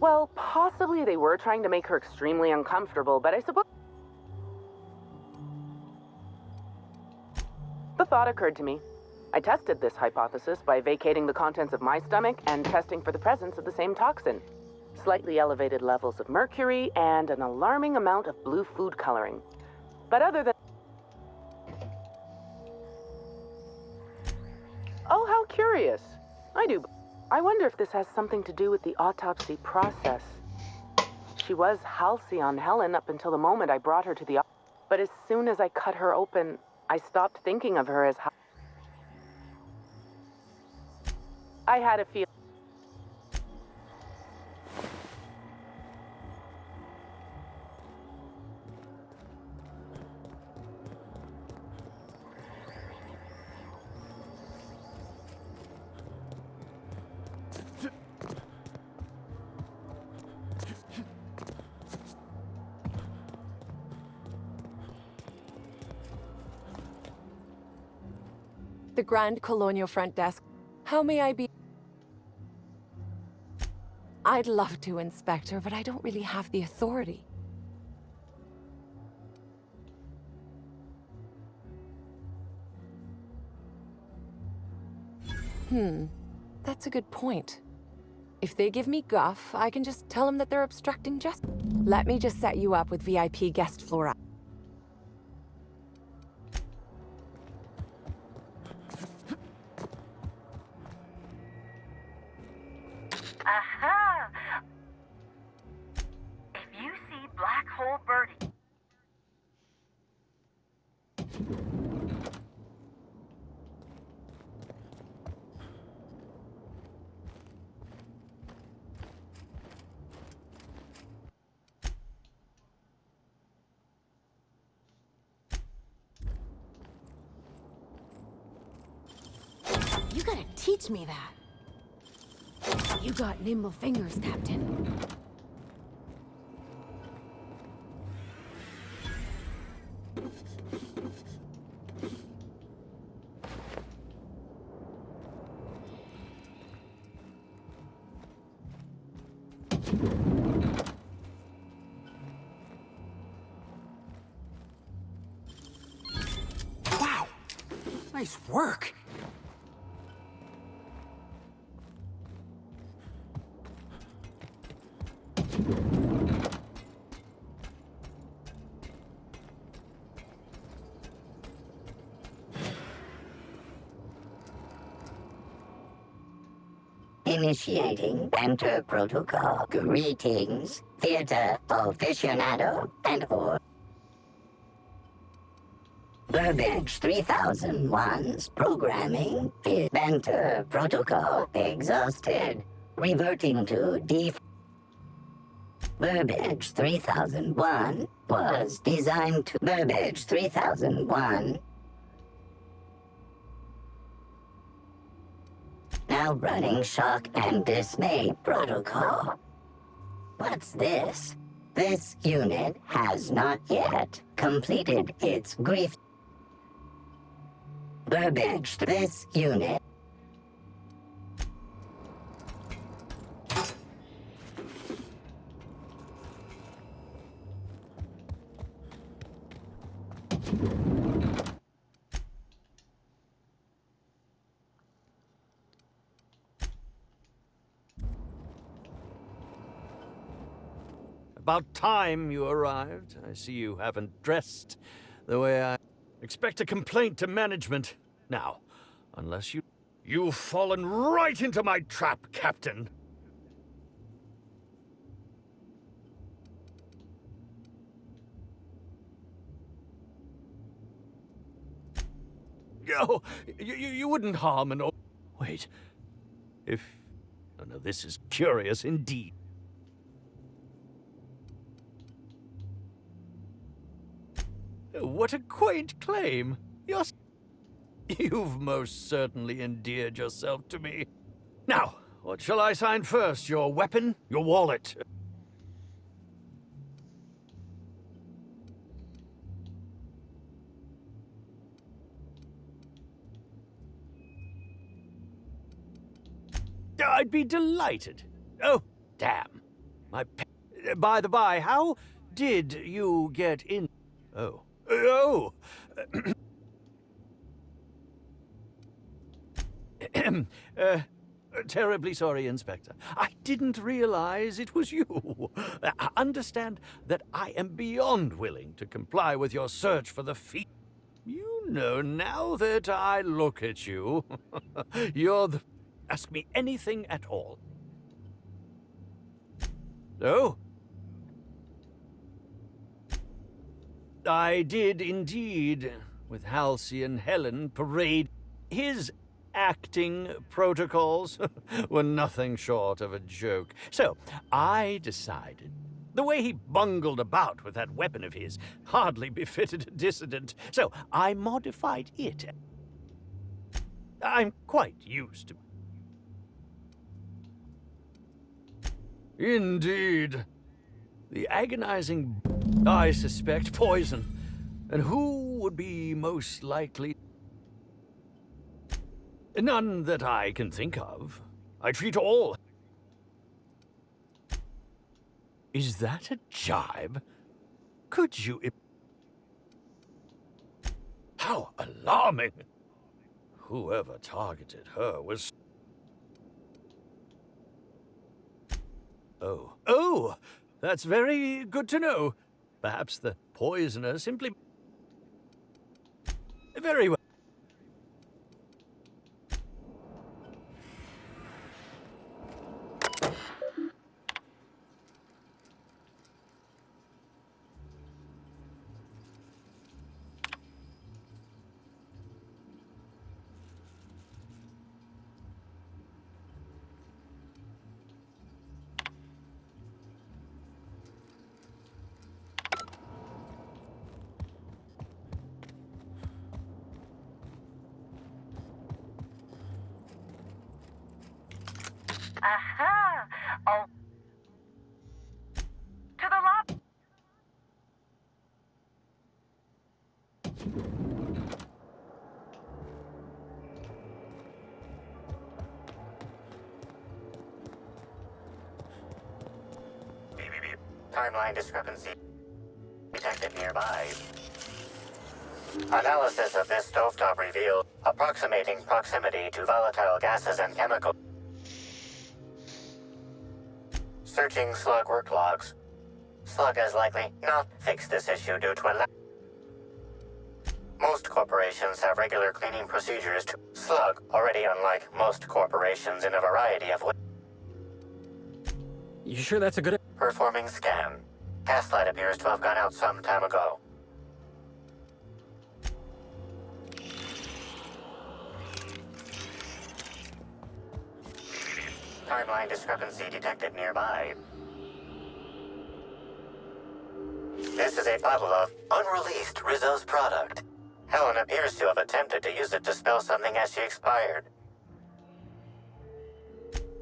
Well, possibly they were trying to make her extremely uncomfortable, but I suppose... The thought occurred to me. I tested this hypothesis by vacating the contents of my stomach and testing for the presence of the same toxin. Slightly elevated levels of mercury and an alarming amount of blue food coloring. But other than... Oh, how curious. I wonder if this has something to do with the autopsy process. She was Halcyon Helen up until the moment I brought her to the... But as soon as I cut her open, I stopped thinking of her as... I had a feeling... The Grand Colonial Front Desk. How may I be? I'd love to, Inspector, but I don't really have the authority. That's a good point. If they give me guff, I can just tell them that they're obstructing justice. Let me just set you up with VIP guest floor. Aha! If you see Black Hole Birdie... You gotta teach me that. You got nimble fingers, Captain. Wow! Nice work! Initiating Banter Protocol. Greetings, theater aficionado and or Burbage 3001's programming is Banter Protocol exhausted. Reverting to Burbage 3001 was designed to Burbage 3001. Now running Shock and Dismay Protocol. What's this? This unit has not yet completed its grief. Burbage, this unit. About time you arrived. I see you haven't dressed the way I... Expect a complaint to management. Now, unless you... You've fallen right into my trap, Captain. Oh, you wouldn't harm an... Wait. If... Oh, no, this is curious indeed. What a quaint claim. You've most certainly endeared yourself to me. Now, what shall I sign first? Your weapon? Your wallet? I'd be delighted. Oh, damn. By the by, how did you get in? Oh. Terribly sorry, Inspector. I didn't realize it was you. Understand that I am beyond willing to comply with your search for the fee. You know, now that I look at you, you're the... Ask me anything at all. Oh? I did indeed, with Halcyon Helen, parade his acting protocols were nothing short of a joke. So, I decided the way he bungled about with that weapon of his hardly befitted a dissident, so I modified it. I'm quite used to... Indeed. The agonizing... I suspect poison. And who would be most likely... None that I can think of. I treat all... Is that a jibe? Could you... How alarming! Whoever targeted her was... Oh, that's very good to know. Perhaps the poisoner simply... Very well. Aha! Oh. To the lobby. Timeline discrepancy detected nearby. Analysis of this stovetop revealed approximating proximity to volatile gases and chemicals. Searching Slug work logs. Slug has likely not fixed this issue due to a lack. Most corporations have regular cleaning procedures to Slug, already unlike most corporations in a variety of ways. You sure that's a good... Performing scan. Gas light appears to have gone out some time ago. Timeline discrepancy detected nearby. This is a bottle of unreleased Rizzo's product. Helen appears to have attempted to use it to spell something as she expired.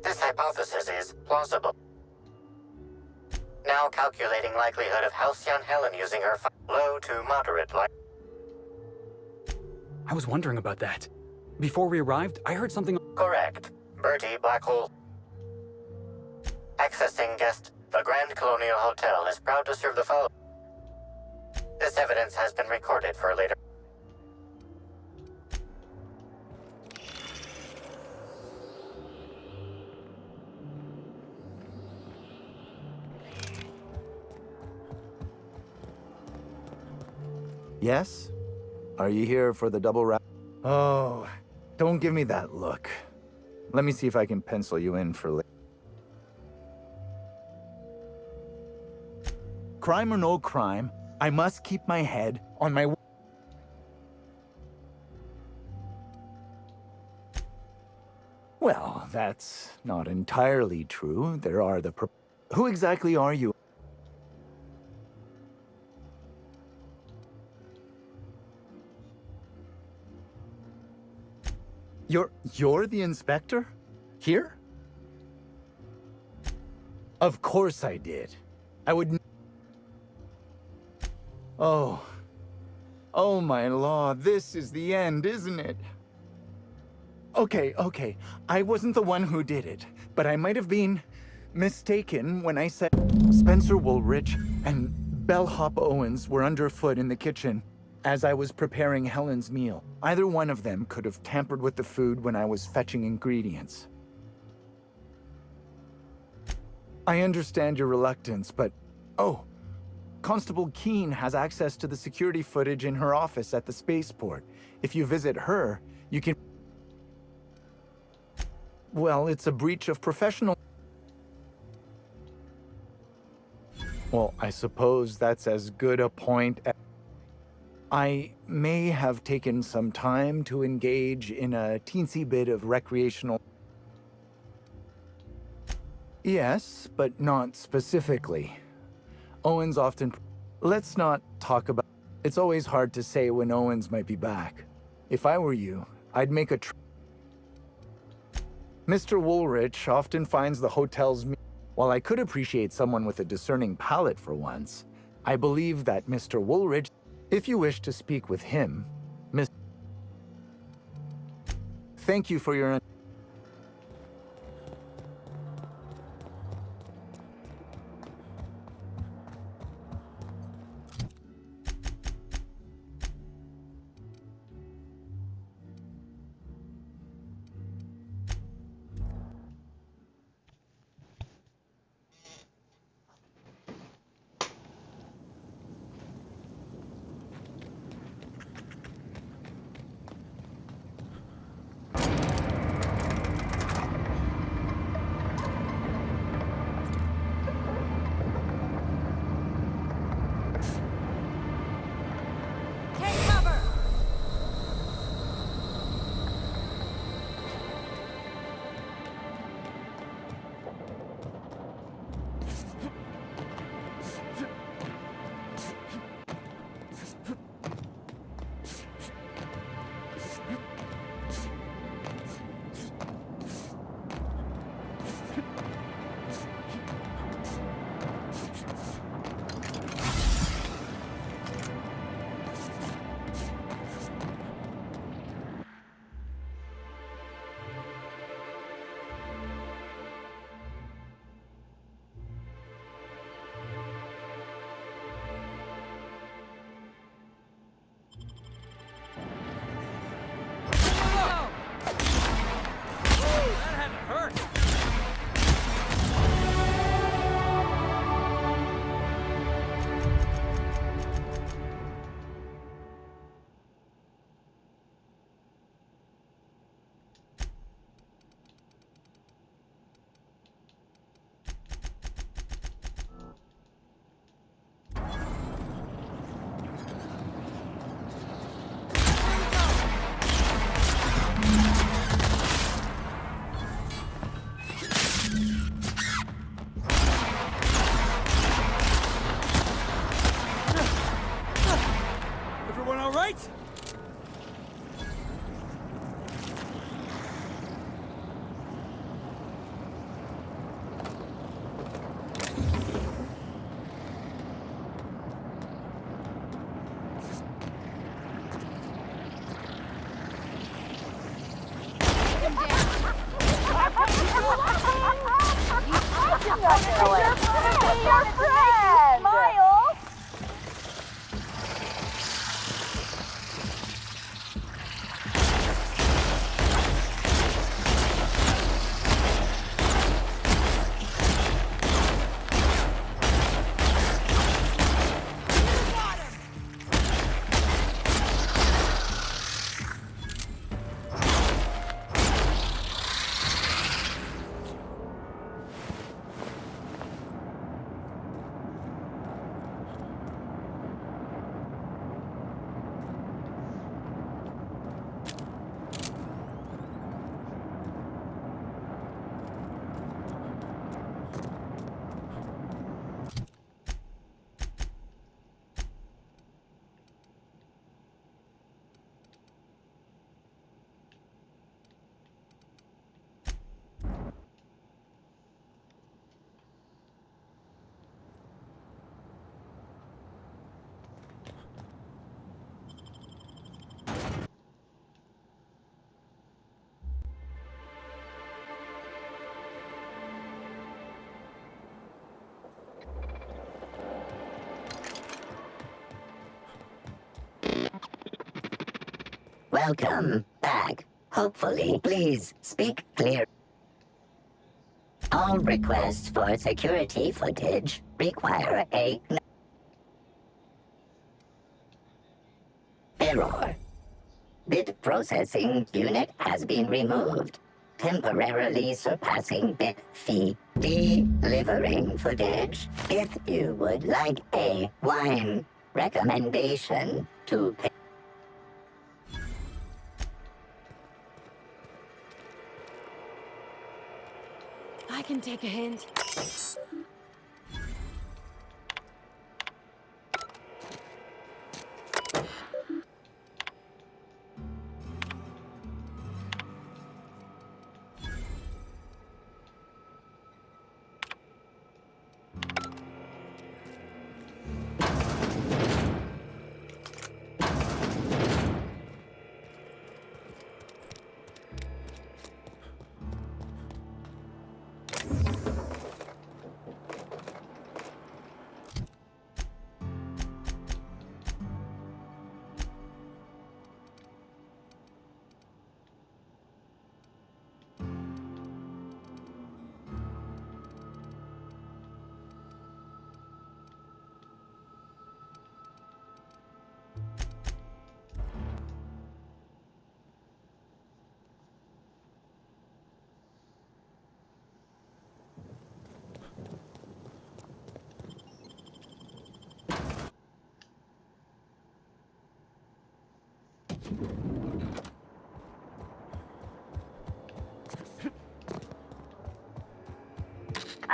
This hypothesis is plausible. Now calculating likelihood of Halcyon Helen using her low to moderate light. I was wondering about that. Before we arrived, I heard something... Correct. Bertie Black Hole. Accessing guest. The Grand Colonial Hotel is proud to serve the following. This evidence has been recorded for later. Yes? Are you here for the double wrap? Oh, don't give me that look. Let me see if I can pencil you in for later. Crime or no crime, I must keep my head on my... Well, that's not entirely true. There are the... Who exactly are you? You're the inspector? Here? Of course I did. I would... Oh. Oh my law, this is the end, isn't it? Okay. I wasn't the one who did it, but I might have been mistaken when I said Spencer Woolrich and Bellhop Owens were underfoot in the kitchen as I was preparing Helen's meal. Either one of them could have tampered with the food when I was fetching ingredients. I understand your reluctance, but... Oh, Constable Keene has access to the security footage in her office at the spaceport. If you visit her, you can... Well, it's a breach of professional... Well, I suppose that's as good a point as... I may have taken some time to engage in a teensy bit of recreational... Yes, but not specifically. Owens often... Let's not talk about... It's always hard to say when Owens might be back. If I were you, I'd make a... Mr. Woolrich often finds the hotel's... While I could appreciate someone with a discerning palate for once, I believe that Mr. Woolrich... If you wish to speak with him, Miss... Thank you for your... Welcome back. Hopefully, please speak clear. All requests for security footage require a error. Bit processing unit has been removed, temporarily surpassing bit fee. Delivering footage. If you would like a wine recommendation to pay. I can take a hint.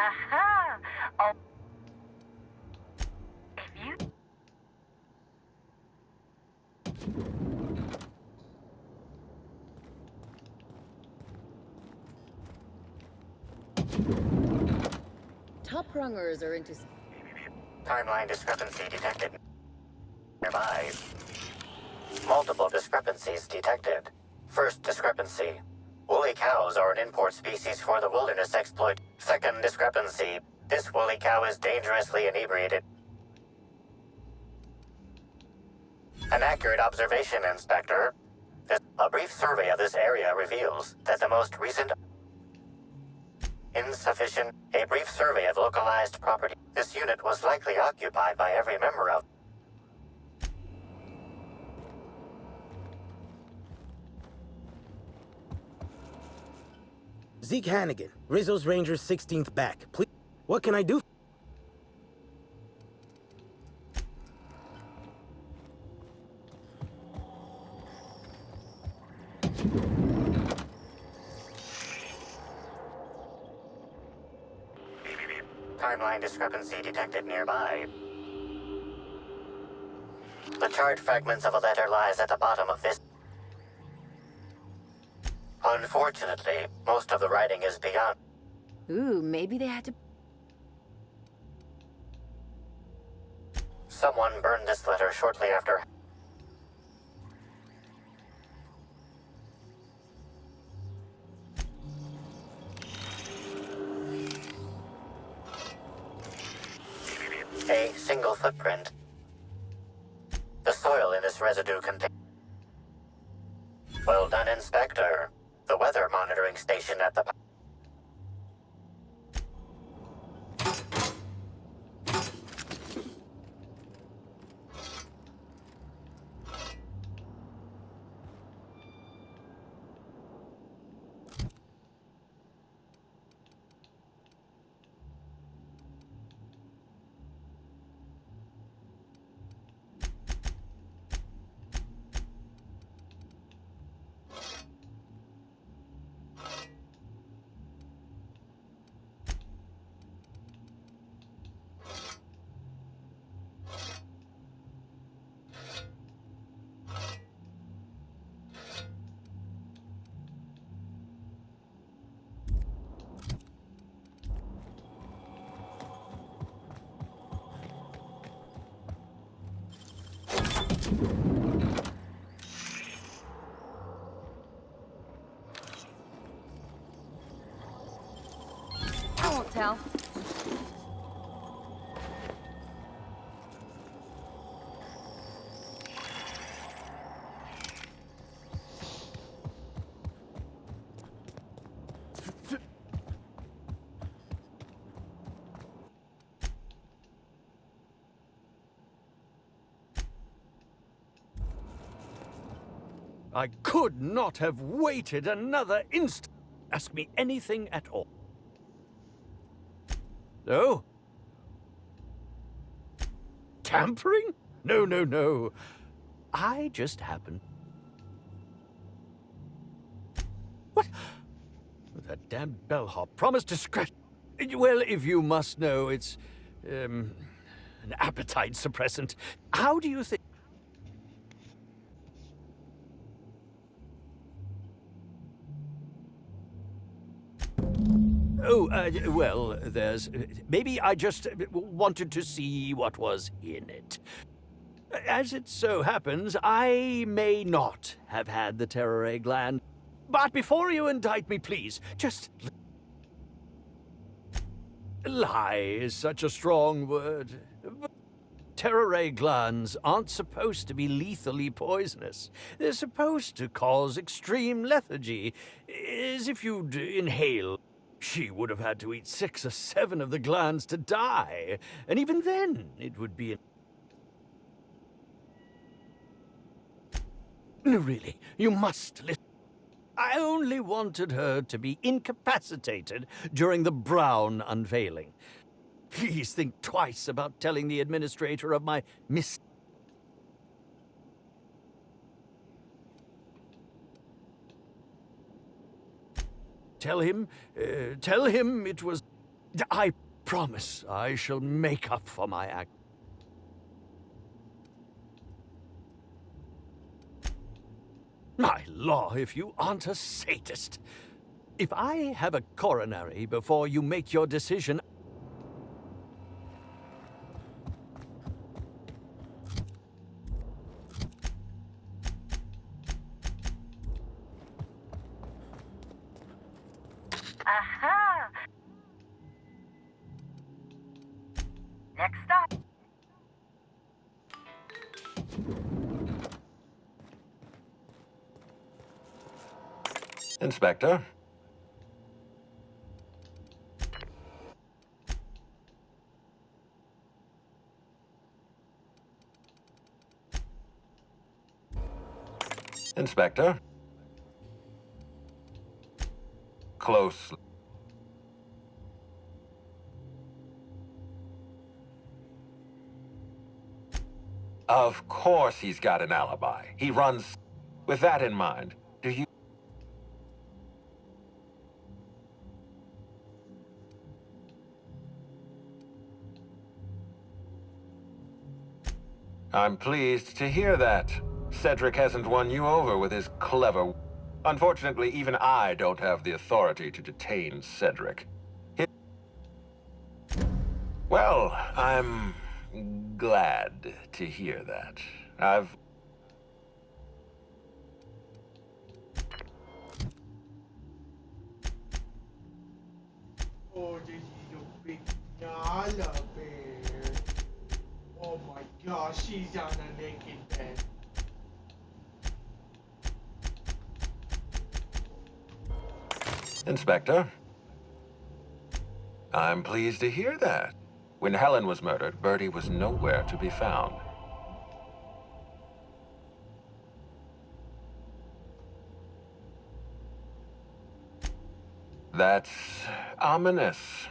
Aha! Oh. If you... Top rungers are into... Timeline discrepancy detected. Nearby. Multiple discrepancies detected. First discrepancy. Woolly cows are an import species for the wilderness exploit. Second discrepancy. This woolly cow is dangerously inebriated. An accurate observation, Inspector. A brief survey of this area reveals that the most recent... Insufficient. A brief survey of localized property. This unit was likely occupied by every member of... Zeke Hannigan, Rizzo's Rangers 16th back. Please, what can I do? Timeline discrepancy detected nearby. The charred fragments of a letter lies at the bottom of this. Unfortunately, most of the writing is beyond. Ooh, maybe they had to... Someone burned this letter shortly after. A single footprint. The soil in this residue contains... Well done, Inspector. The weather monitoring station at the... I could not have waited another instant. Ask me anything at all. No? Tampering? No, no, no. I just happened. What? That damn bellhop promised discretion. Well, if you must know, it's, an appetite suppressant. How do you think? Oh, well, there's... Maybe I just wanted to see what was in it. As it so happens, I may not have had the Terror gland. But before you indict me, please, just... Lie is such a strong word. Terror glands aren't supposed to be lethally poisonous. They're supposed to cause extreme lethargy, as if you'd inhale. She would have had to eat 6 or 7 of the glands to die, and even then, it would be... No, really, you must listen. I only wanted her to be incapacitated during the Brown unveiling. Please think twice about telling the administrator of my miss... Tell him it was... I promise I shall make up for my act. My law, if you aren't a sadist. If I have a coronary before you make your decision... Aha! Next stop. Inspector? Inspector? Close. Of course he's got an alibi. He runs... With that in mind, do you... I'm pleased to hear that. Cedric hasn't won you over with his clever... Unfortunately, even I don't have the authority to detain Cedric. Well, I'm glad to hear that. I've... Oh, this is a big dollar bear. Oh my gosh, she's on a naked bed. Inspector? I'm pleased to hear that. When Helen was murdered, Bertie was nowhere to be found. That's ominous.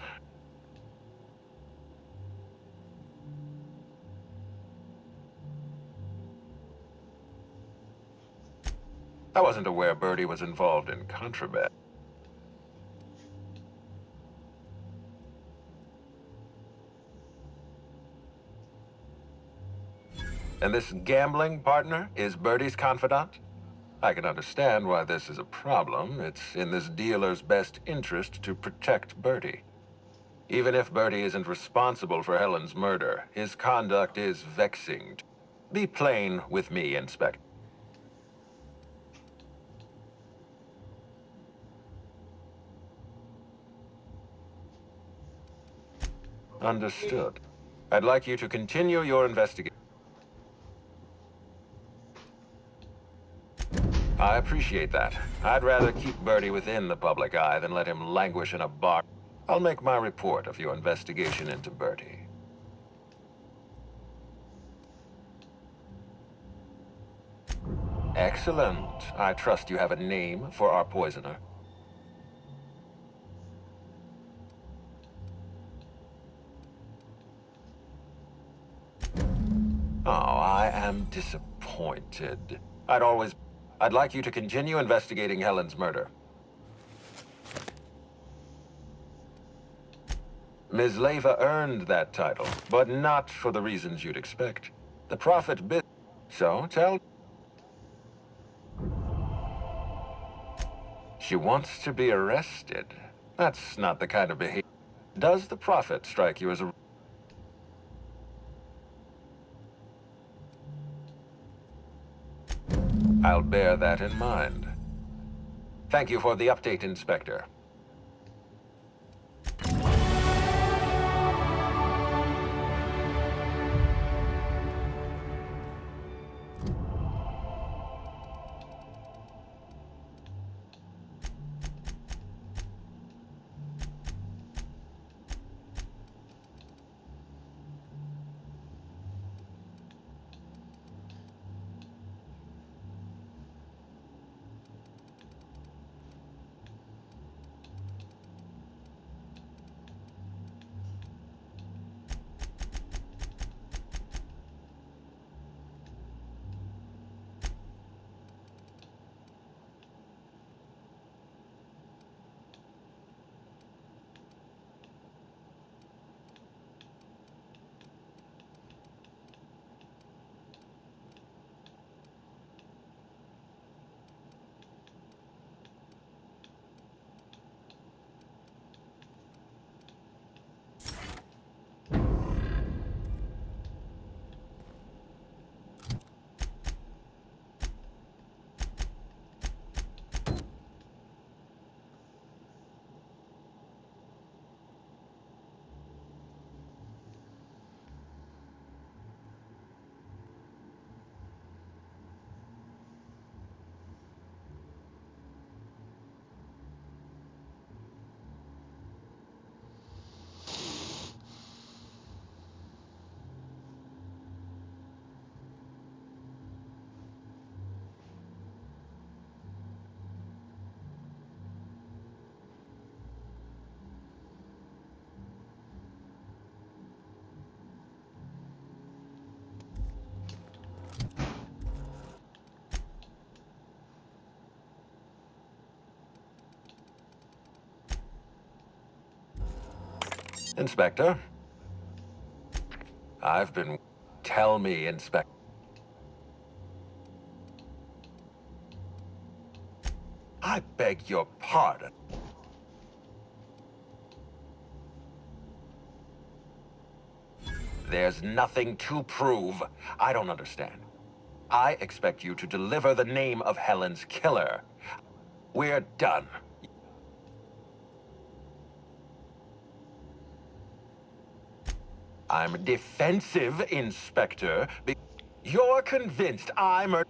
I wasn't aware Bertie was involved in contraband. And this gambling partner is Bertie's confidant? I can understand why this is a problem. It's in this dealer's best interest to protect Bertie. Even if Bertie isn't responsible for Helen's murder, his conduct is vexing. Be plain with me, Inspector. Understood. I'd like you to continue your investigation. I appreciate that. I'd rather keep Bertie within the public eye than let him languish in a bar. I'll make my report of your investigation into Bertie. Excellent. I trust you have a name for our poisoner. Oh, I am disappointed. I'd like you to continue investigating Helen's murder. Ms. Leva earned that title, but not for the reasons you'd expect. The Prophet bit. So, tell... She wants to be arrested. That's not the kind of behavior. Does the Prophet strike you as a... I'll bear that in mind. Thank you for the update, Inspector. Inspector? I've been... Tell me, Inspector. I beg your pardon. There's nothing to prove. I don't understand. I expect you to deliver the name of Helen's killer. We're done. I'm defensive, Inspector. You're convinced I'm a...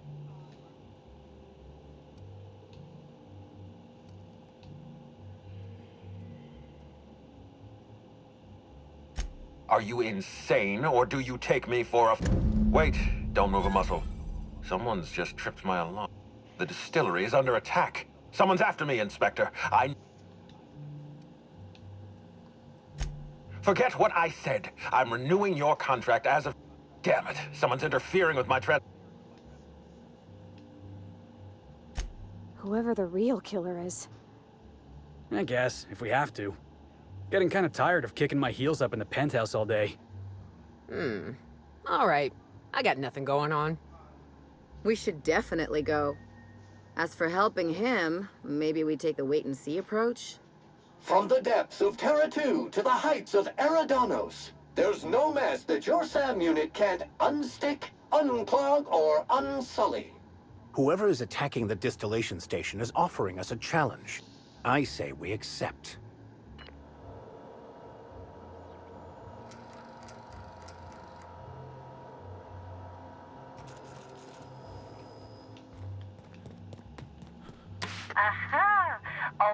Are you insane, or do you take me for a... Wait, don't move a muscle. Someone's just tripped my alarm. The distillery is under attack. Someone's after me, Inspector. Forget what I said. I'm renewing your contract as of... Damn it. Someone's interfering with my Whoever the real killer is. I guess, if we have to. Getting kind of tired of kicking my heels up in the penthouse all day. All right. I got nothing going on. We should definitely go. As for helping him, maybe we take the wait-and-see approach? From the depths of Terra 2 to the heights of Eridanos, there's no mess that your SAM unit can't unstick, unclog, or unsully. Whoever is attacking the distillation station is offering us a challenge. I say we accept. Aha! Oh.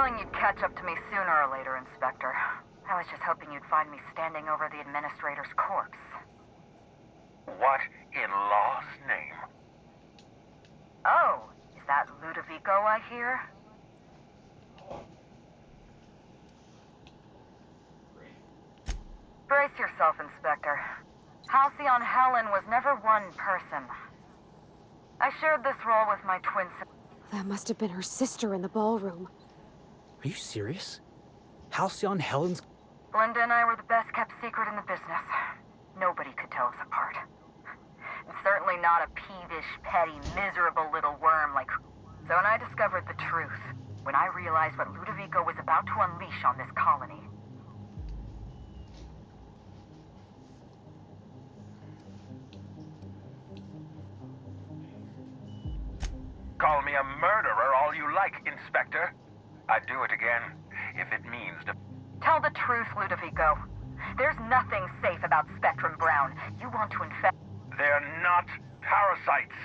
feeling you'd catch up to me sooner or later, Inspector. I was just hoping you'd find me standing over the administrator's corpse. What in law's name? Oh, is that Ludovico I hear? Brace yourself, Inspector. Halcyon Helen was never one person. I shared this role with my twin sister. That must have been her sister in the ballroom. Are you serious? Halcyon Helen's... Belinda and I were the best kept secret in the business. Nobody could tell us apart. And certainly not a peevish, petty, miserable little worm like... So when I discovered the truth, when I realized what Ludovico was about to unleash on this colony... Call me a murderer all you like, Inspector. I'd do it again, if it means to... Tell the truth, Ludovico. There's nothing safe about Spectrum Brown. You want to infect... They're not parasites.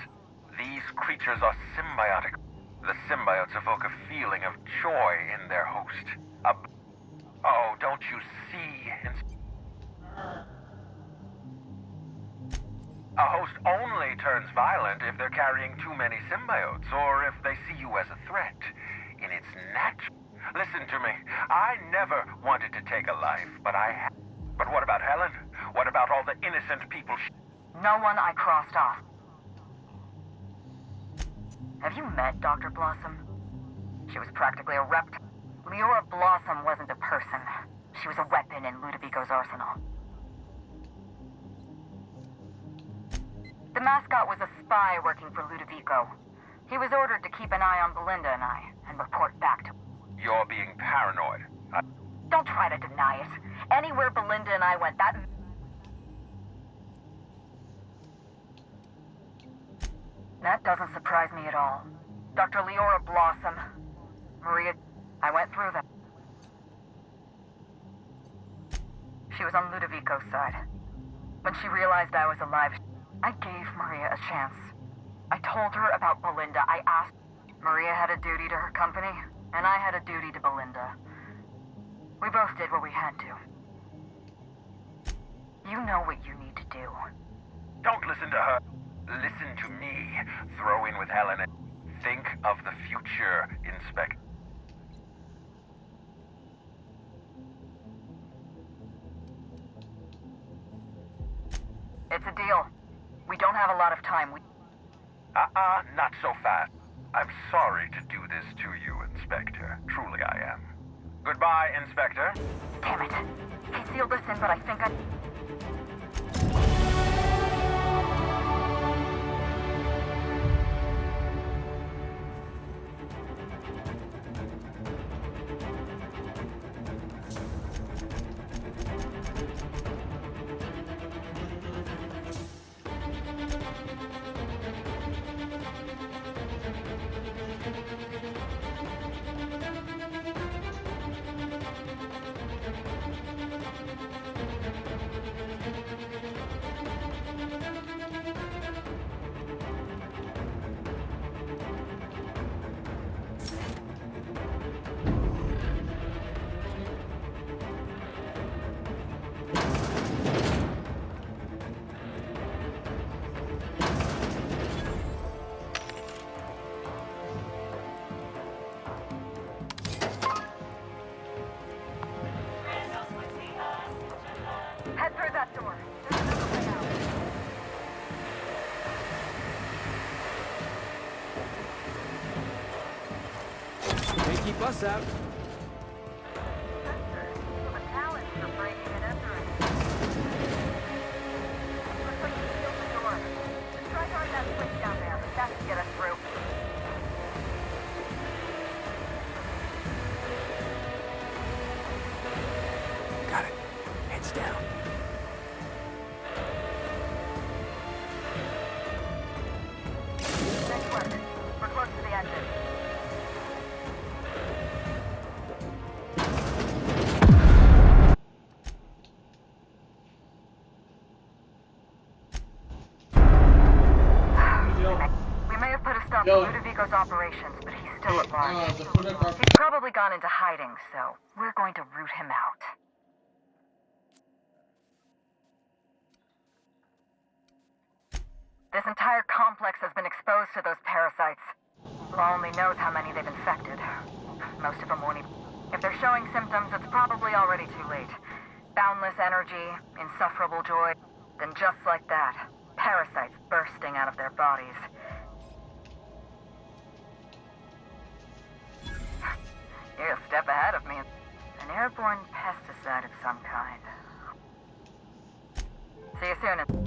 These creatures are symbiotic. The symbiotes evoke a feeling of joy in their host. Oh, don't you see? A host only turns violent if they're carrying too many symbiotes, or if they see you as a threat. In its natural... Listen to me. I never wanted to take a life, but I have. But what about Helen? What about all the innocent people No one I crossed off. Have you met Dr. Blossom? She was practically a reptile. Leora Blossom wasn't a person. She was a weapon in Ludovico's arsenal. The mascot was a spy working for Ludovico. He was ordered to keep an eye on Belinda and I, and report back to... You're being paranoid. Don't try to deny it. Anywhere Belinda and I went, that... That doesn't surprise me at all. Dr. Leora Blossom, Maria... I went through them. She was on Ludovico's side. When she realized I was alive, I gave Maria a chance. I told her about Belinda. I asked... Maria had a duty to her company, and I had a duty to Belinda. We both did what we had to. You know what you need to do. Don't listen to her. Listen to me. Throw in with Helen and think of the future, Inspector. It's a deal. We don't have a lot of time. Not so fast. I'm sorry to do this to you, Inspector. Truly I am. Goodbye, Inspector. Damn it. He sealed us in, but I think I... Head through that door. There's another way out. Can't keep us out. A talent for breaking and entering. Looks like you sealed the door. Just try throwing that switch down there. That should get us through. Got it. Heads down. Nice work. We're close to the exit. We may have put a stop to Ludovico's operations, but he's still at large. He's probably gone into hiding, so we're going to root him out. This entire complex has been exposed to those parasites. Law only knows how many they've infected. Most of them won't even... If they're showing symptoms, it's probably already too late. Boundless energy, insufferable joy, then just like that, parasites bursting out of their bodies. You're a step ahead of me. An airborne pesticide of some kind. See you soon.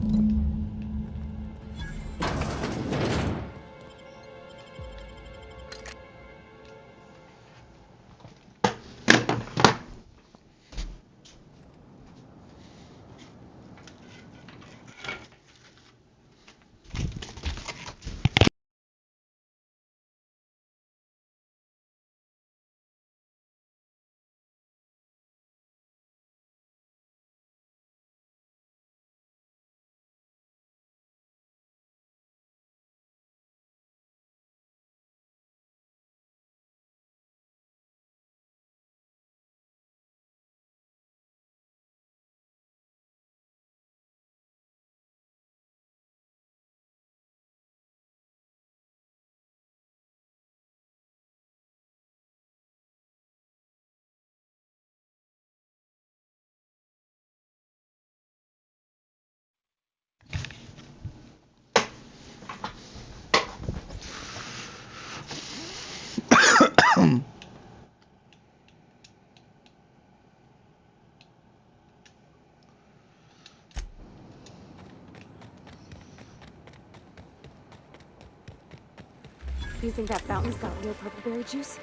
You think that fountain's got real purple berry juice?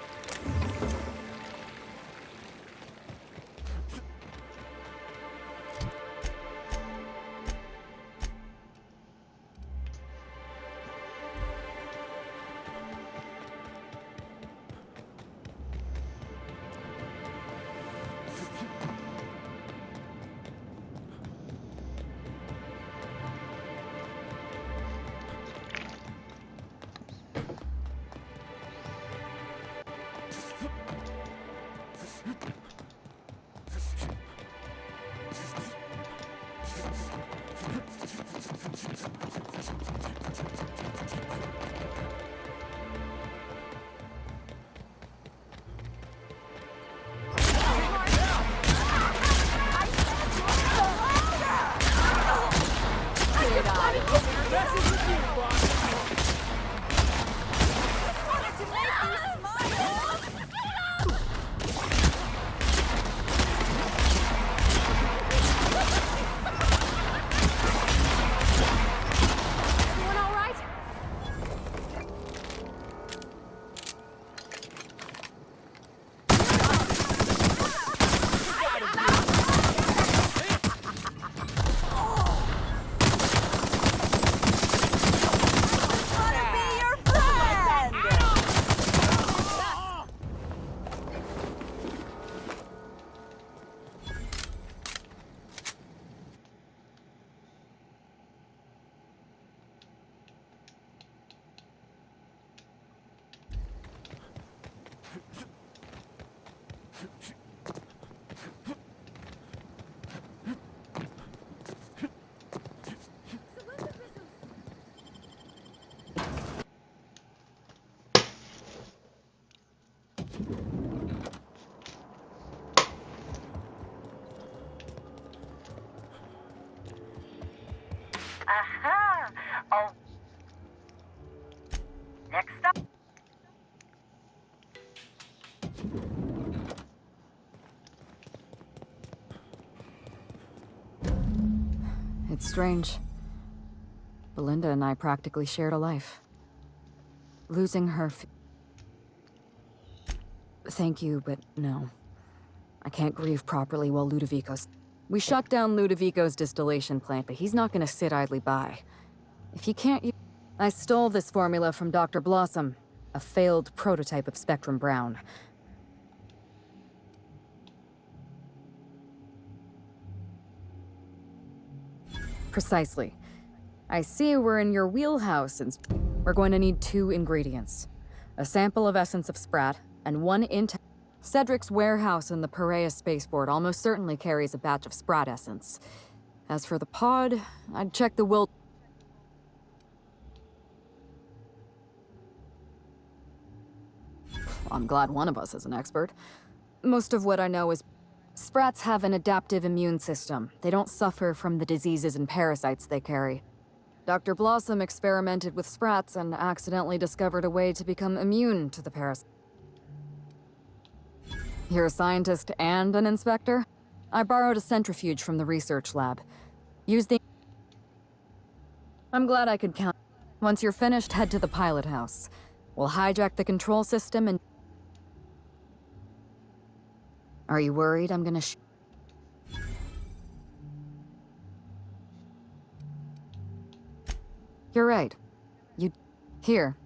Aha! Oh. Next up. It's strange. Belinda and I practically shared a life. Losing her... Thank you, but no. I can't grieve properly while Ludovico's... We shut down Ludovico's distillation plant, but he's not gonna sit idly by. If you can't... I stole this formula from Dr. Blossom, a failed prototype of Spectrum Brown. Precisely. I see we're in your wheelhouse, and we're going to need 2 ingredients. a sample of essence of Sprat, and one intact. Cedric's warehouse in the Perea spaceport almost certainly carries a batch of Sprat essence. As for the pod, I'd check the will. I'm glad one of us is an expert. Most of what I know is Sprats have an adaptive immune system. They don't suffer from the diseases and parasites they carry. Dr. Blossom experimented with Sprats and accidentally discovered a way to become immune to the parasite. You're a scientist and an inspector? I borrowed a centrifuge from the research lab. Use the... I'm glad I could count. Once you're finished, head to the pilot house. We'll hijack the control system and... Are you worried I'm gonna You're right. Here.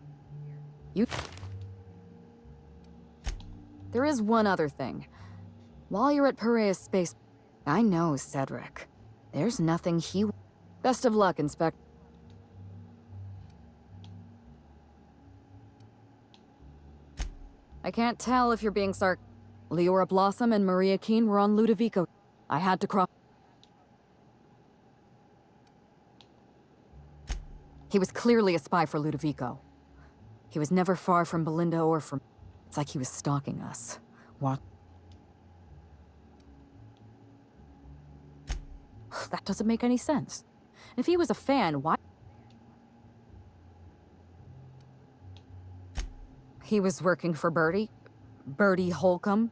There is one other thing. While you're at Perea Space... I know Cedric. There's nothing he... Best of luck, Inspector. I can't tell if you're being Leora Blossom and Maria Keene were on Ludovico. I had to cross... He was clearly a spy for Ludovico. He was never far from Belinda or from... It's like he was stalking us. What? That doesn't make any sense. If he was a fan, why... He was working for Bertie. Bertie Holcomb.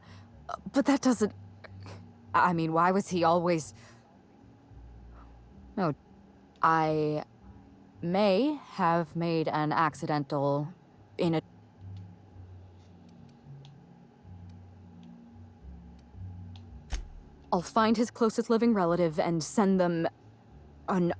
But that doesn't... I mean, why was he always... No. I... may have made an accidental... in a... I'll find his closest living relative and send them... an